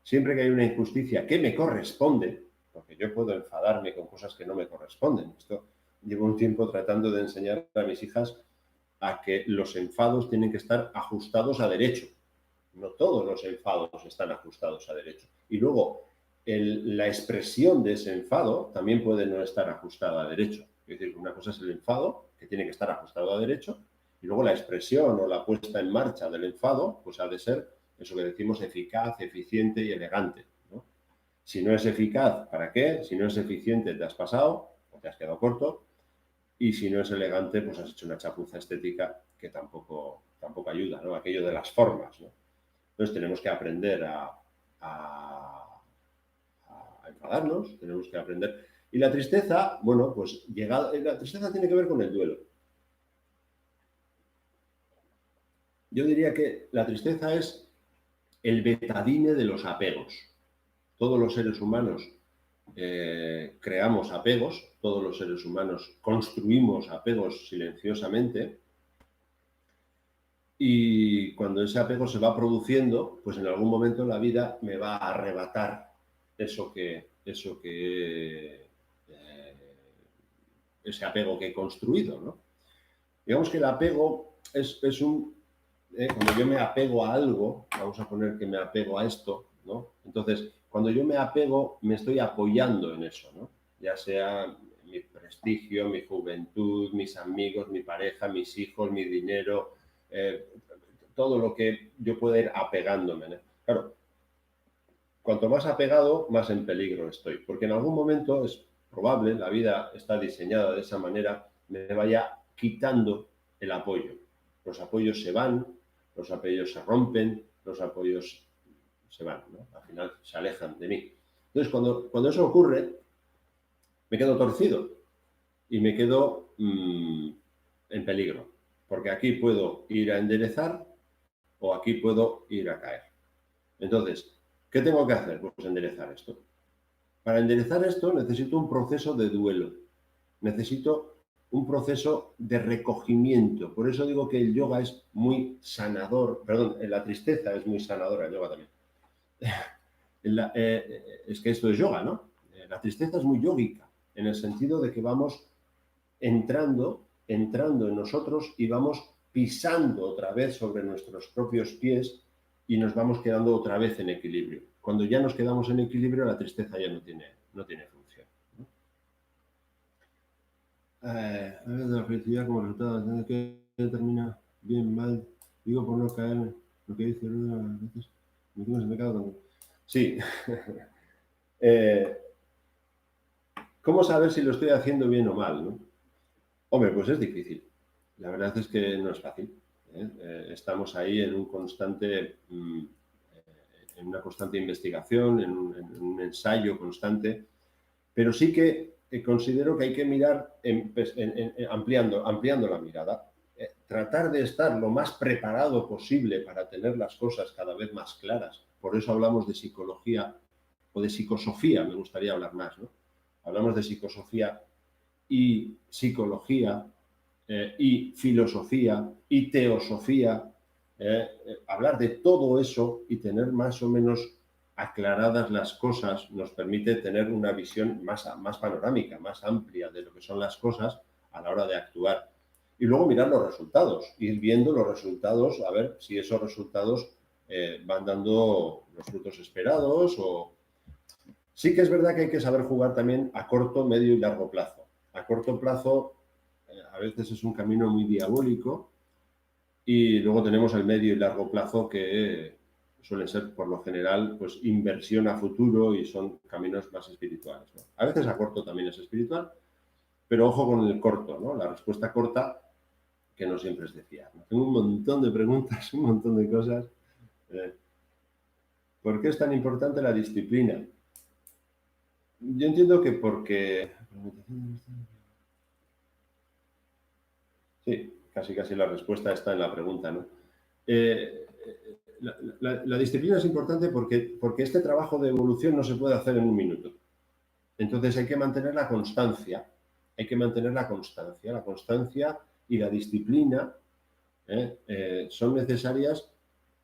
Siempre que hay una injusticia que me corresponde, porque yo puedo enfadarme con cosas que no me corresponden. Esto llevo un tiempo tratando de enseñar a mis hijas a que los enfados tienen que estar ajustados a derecho. No todos los enfados están ajustados a derecho. Y luego, la expresión de ese enfado también puede no estar ajustada a derecho. Es decir, una cosa es el enfado, que tiene que estar ajustado a derecho, y luego la expresión o la puesta en marcha del enfado, pues ha de ser eso que decimos eficaz, eficiente y elegante, ¿no? Si no es eficaz, ¿para qué? Si no es eficiente, te has pasado o te has quedado corto. Y si no es elegante, pues has hecho una chapuza estética que tampoco ayuda, ¿no? Aquello de las formas, ¿no? Entonces tenemos que aprender a enfadarnos, tenemos que aprender. Y la tristeza, bueno, pues la tristeza tiene que ver con el duelo. Yo diría que la tristeza es el betadine de los apegos. Todos los seres humanos creamos apegos, todos los seres humanos construimos apegos silenciosamente. Y cuando ese apego se va produciendo, pues en algún momento la vida me va a arrebatar ese apego que he construido, ¿no? Digamos que el apego es cuando yo me apego a algo, vamos a poner que me apego a esto, ¿no? Entonces, cuando yo me apego, me estoy apoyando en eso, ¿no? Ya sea mi prestigio, mi juventud, mis amigos, mi pareja, mis hijos, mi dinero, todo lo que yo pueda ir apegándome, ¿no? Claro, cuanto más apegado, más en peligro estoy, porque en algún momento es probable, la vida está diseñada de esa manera, me vaya quitando el apoyo. Los apoyos se van, los apoyos se rompen, los apoyos se van, ¿no? Al final se alejan de mí. Entonces, cuando eso ocurre, me quedo torcido y me quedo en peligro, porque aquí puedo ir a enderezar o aquí puedo ir a caer. Entonces, ¿qué tengo que hacer? Pues enderezar esto. Para enderezar esto necesito un proceso de duelo, necesito un proceso de recogimiento. Por eso digo que el yoga es muy sanador, perdón, la tristeza es muy sanadora, el yoga también. Es que esto es yoga, ¿no? La tristeza es muy yógica, en el sentido de que vamos entrando en nosotros y vamos pisando otra vez sobre nuestros propios pies y nos vamos quedando otra vez en equilibrio. Cuando ya nos quedamos en equilibrio, la tristeza ya no tiene función, ¿no? A ver, de la felicidad como resultado, que termina bien, mal, digo por no caer en lo que dice Luna, a veces me quedo con... Sí. ¿Cómo saber si lo estoy haciendo bien o mal, no? Hombre, pues es difícil. La verdad es que no es fácil, ¿eh? Estamos ahí en una constante investigación, en un ensayo constante, pero sí que considero que hay que mirar ampliando la mirada. tratar de estar lo más preparado posible para tener las cosas cada vez más claras. Por eso hablamos de psicología o de psicosofía, me gustaría hablar más, ¿no? Hablamos de psicosofía y psicología y filosofía y teosofía, hablar de todo eso y tener más o menos aclaradas las cosas nos permite tener una visión más panorámica, más amplia de lo que son las cosas a la hora de actuar. Y luego mirar los resultados, ir viendo los resultados, a ver si esos resultados van dando los frutos esperados o... Sí que es verdad que hay que saber jugar también a corto, medio y largo plazo. A corto plazo a veces es un camino muy diabólico y luego tenemos el medio y largo plazo que suelen ser por lo general pues inversión a futuro y son caminos más espirituales, ¿no? A veces a corto también es espiritual, pero ojo con el corto, ¿no? La respuesta corta que no siempre es de fiar, ¿no? Tengo un montón de preguntas, un montón de cosas. ¿Por qué es tan importante la disciplina? Yo entiendo que porque... Sí, casi la respuesta está en la pregunta, ¿no? La disciplina es importante porque este trabajo de evolución no se puede hacer en un minuto. Entonces hay que mantener la constancia, la constancia y la disciplina son necesarias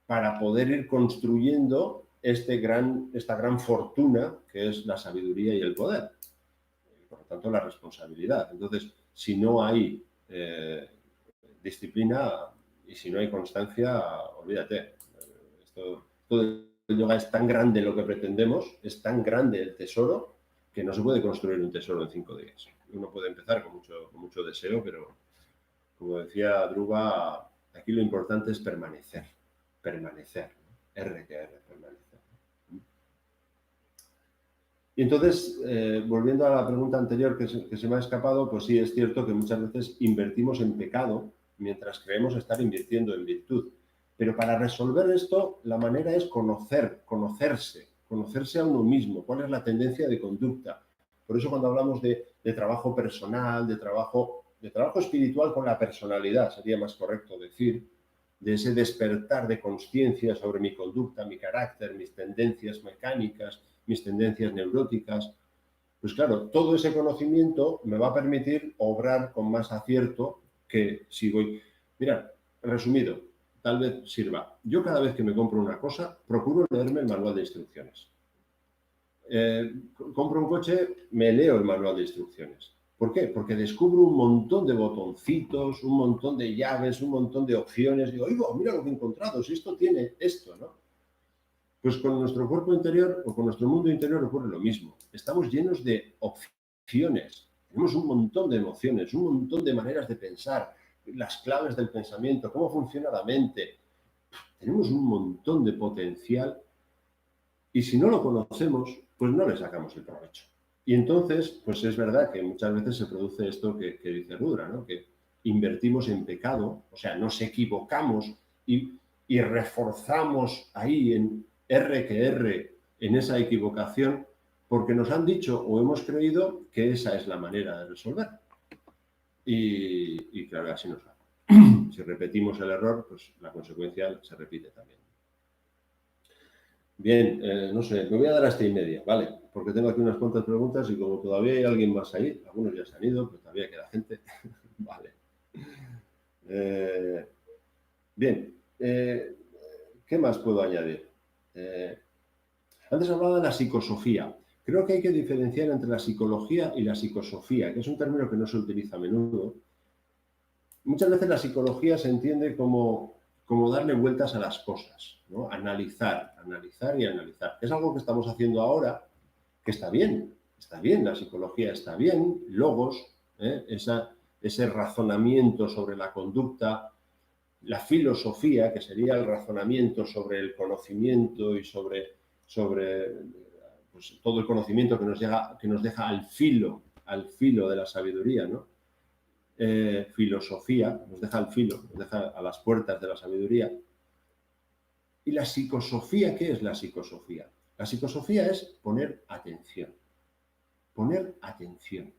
para poder ir construyendo esta gran fortuna que es la sabiduría y el poder. Por lo tanto, la responsabilidad. Entonces, si no hay disciplina y si no hay constancia, olvídate. Todo el yoga es tan grande lo que pretendemos, es tan grande el tesoro, que no se puede construir un tesoro en 5 días. Uno puede empezar con mucho deseo, pero como decía Dhruva, aquí lo importante es permanecer. R que R, permanecer. Y entonces, volviendo a la pregunta anterior que se me ha escapado, pues sí, es cierto que muchas veces invertimos en pecado mientras creemos estar invirtiendo en virtud. Pero para resolver esto, la manera es conocerse a uno mismo, cuál es la tendencia de conducta. Por eso cuando hablamos de trabajo personal, de trabajo espiritual con la personalidad, sería más correcto decir, de ese despertar de conciencia sobre mi conducta, mi carácter, mis tendencias mecánicas, mis tendencias neuróticas. Pues claro, todo ese conocimiento me va a permitir obrar con más acierto que si voy... Mirad, resumido, tal vez sirva. Yo cada vez que me compro una cosa, procuro leerme el manual de instrucciones. Compro un coche, me leo el manual de instrucciones. ¿Por qué? Porque descubro un montón de botoncitos, un montón de llaves, un montón de opciones. Digo, oigo, mira lo que he encontrado, si esto tiene esto, ¿no? Pues con nuestro cuerpo interior o con nuestro mundo interior ocurre lo mismo. Estamos llenos de opciones. Tenemos un montón de emociones, un montón de maneras de pensar, las claves del pensamiento, cómo funciona la mente. Tenemos un montón de potencial y si no lo conocemos, pues no le sacamos el provecho. Y entonces, pues es verdad que muchas veces se produce esto que dice Rudra, ¿no? Que invertimos en pecado, o sea, nos equivocamos y reforzamos ahí en R que R en esa equivocación porque nos han dicho o hemos creído que esa es la manera de resolver. Y claro, así nos va. Si repetimos el error, pues la consecuencia se repite también. Bien, no sé, me voy a dar hasta y media, ¿vale? Porque tengo aquí unas cuantas preguntas y como todavía hay alguien más ahí, algunos ya se han ido, pero todavía queda gente. Vale. Bien, ¿qué más puedo añadir? Antes hablaba de la psicosofía. Creo que hay que diferenciar entre la psicología y la psicosofía, que es un término que no se utiliza a menudo. Muchas veces la psicología se entiende como darle vueltas a las cosas, ¿no? Analizar y analizar. Es algo que estamos haciendo ahora, que está bien, la psicología está bien, logos, ese razonamiento sobre la conducta, la filosofía, que sería el razonamiento sobre el conocimiento y sobre pues, todo el conocimiento que nos deja al filo de la sabiduría, ¿no? Filosofía, nos deja al filo, nos deja a las puertas de la sabiduría. ¿Y la psicosofía? ¿Qué es la psicosofía? La psicosofía es poner atención. Poner atención.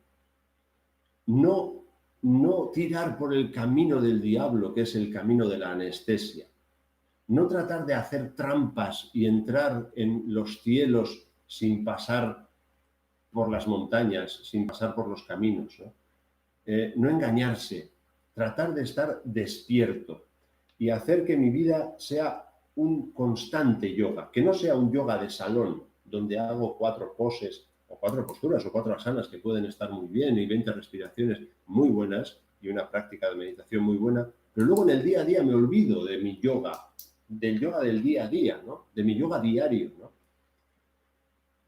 No no tirar por el camino del diablo, que es el camino de la anestesia. No tratar de hacer trampas y entrar en los cielos sin pasar por las montañas, sin pasar por los caminos, ¿no? No engañarse, tratar de estar despierto y hacer que mi vida sea un constante yoga, que no sea un yoga de salón, donde hago 4 poses o 4 posturas o 4 asanas que pueden estar muy bien y 20 respiraciones muy buenas y una práctica de meditación muy buena, pero luego en el día a día me olvido de mi yoga, del yoga del día a día, ¿no? De mi yoga diario, ¿no?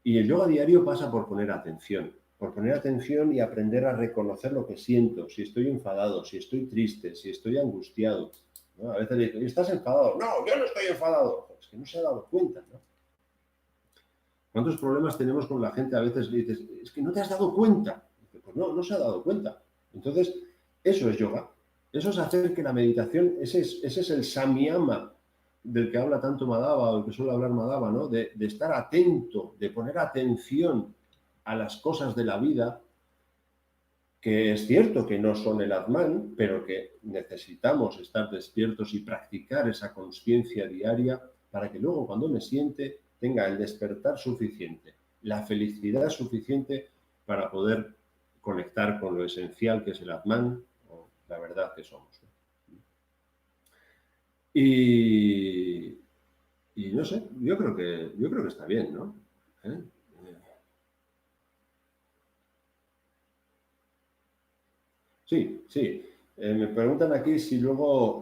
Y el yoga diario pasa por poner atención y aprender a reconocer lo que siento, si estoy enfadado, si estoy triste, si estoy angustiado, ¿no? A veces le digo, ¿estás enfadado? No, yo no estoy enfadado. Es que no se ha dado cuenta, ¿no? ¿Cuántos problemas tenemos con la gente? A veces le dices, es que no te has dado cuenta. Pues no, no se ha dado cuenta. Entonces, eso es yoga. Eso es hacer que la meditación, ese es el samyama del que habla tanto Madhava, o del que suele hablar Madhava, ¿no? De estar atento, de poner atención a las cosas de la vida, que es cierto que no son el Atman, pero que necesitamos estar despiertos y practicar esa consciencia diaria para que luego cuando me siente tenga el despertar suficiente, la felicidad suficiente para poder conectar con lo esencial que es el Atman o la verdad que somos. Y no sé, yo creo que está bien, ¿no? ¿Eh? Sí, sí. Me preguntan aquí si luego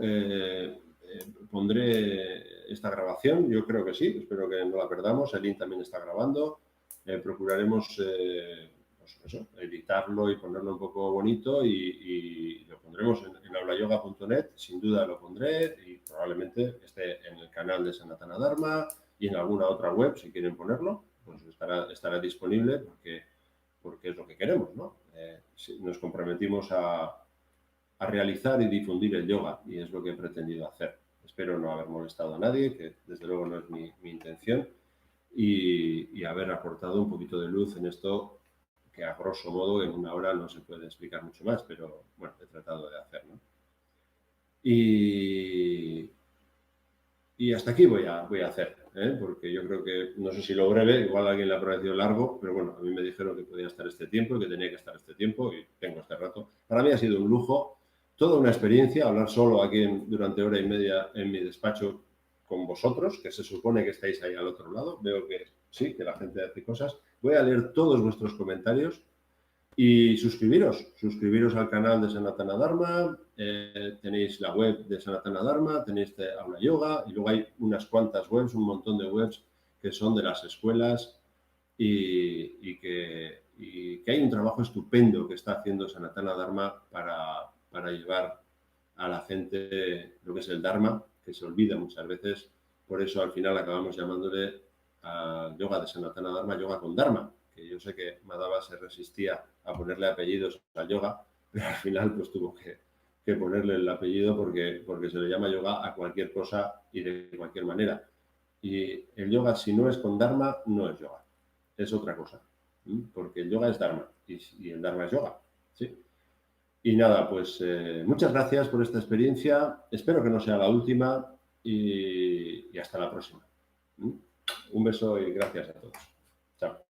pondré esta grabación. Yo creo que sí, espero que no la perdamos. Elin también está grabando. Procuraremos pues eso, editarlo y ponerlo un poco bonito y lo pondremos en aulayoga.net. Sin duda lo pondré y probablemente esté en el canal de Sanatana Dharma y en alguna otra web si quieren ponerlo. Pues estará disponible porque es lo que queremos, ¿no? Nos comprometimos a realizar y difundir el yoga y es lo que he pretendido hacer. Espero no haber molestado a nadie, que desde luego no es mi intención, y haber aportado un poquito de luz en esto que a grosso modo en una hora no se puede explicar mucho más, pero bueno, he tratado de hacer, ¿no? Y, y hasta aquí voy a hacer, porque yo creo que, no sé si lo breve, igual a alguien le ha parecido largo, pero bueno, a mí me dijeron que podía estar este tiempo y que tenía que estar este tiempo y tengo este rato. Para mí ha sido un lujo, toda una experiencia, hablar solo aquí durante hora y media en mi despacho con vosotros, que se supone que estáis ahí al otro lado. Veo que sí, que la gente hace cosas. Voy a leer todos vuestros comentarios. Y suscribiros al canal de Sanatana Dharma, tenéis la web de Sanatana Dharma, tenéis de Aula Yoga y luego hay unas cuantas webs, un montón de webs que son de las escuelas y que hay un trabajo estupendo que está haciendo Sanatana Dharma para llevar a la gente lo que es el Dharma, que se olvida muchas veces. Por eso al final acabamos llamándole al yoga de Sanatana Dharma, yoga con Dharma, que yo sé que Madhava se resistía a ponerle apellidos al yoga, pero al final pues tuvo que ponerle el apellido porque se le llama yoga a cualquier cosa y de cualquier manera. Y el yoga, si no es con Dharma, no es yoga, es otra cosa, porque el yoga es Dharma y el Dharma es yoga, ¿sí? Y nada, pues muchas gracias por esta experiencia, espero que no sea la última y hasta la próxima. Un beso y gracias a todos. Chao.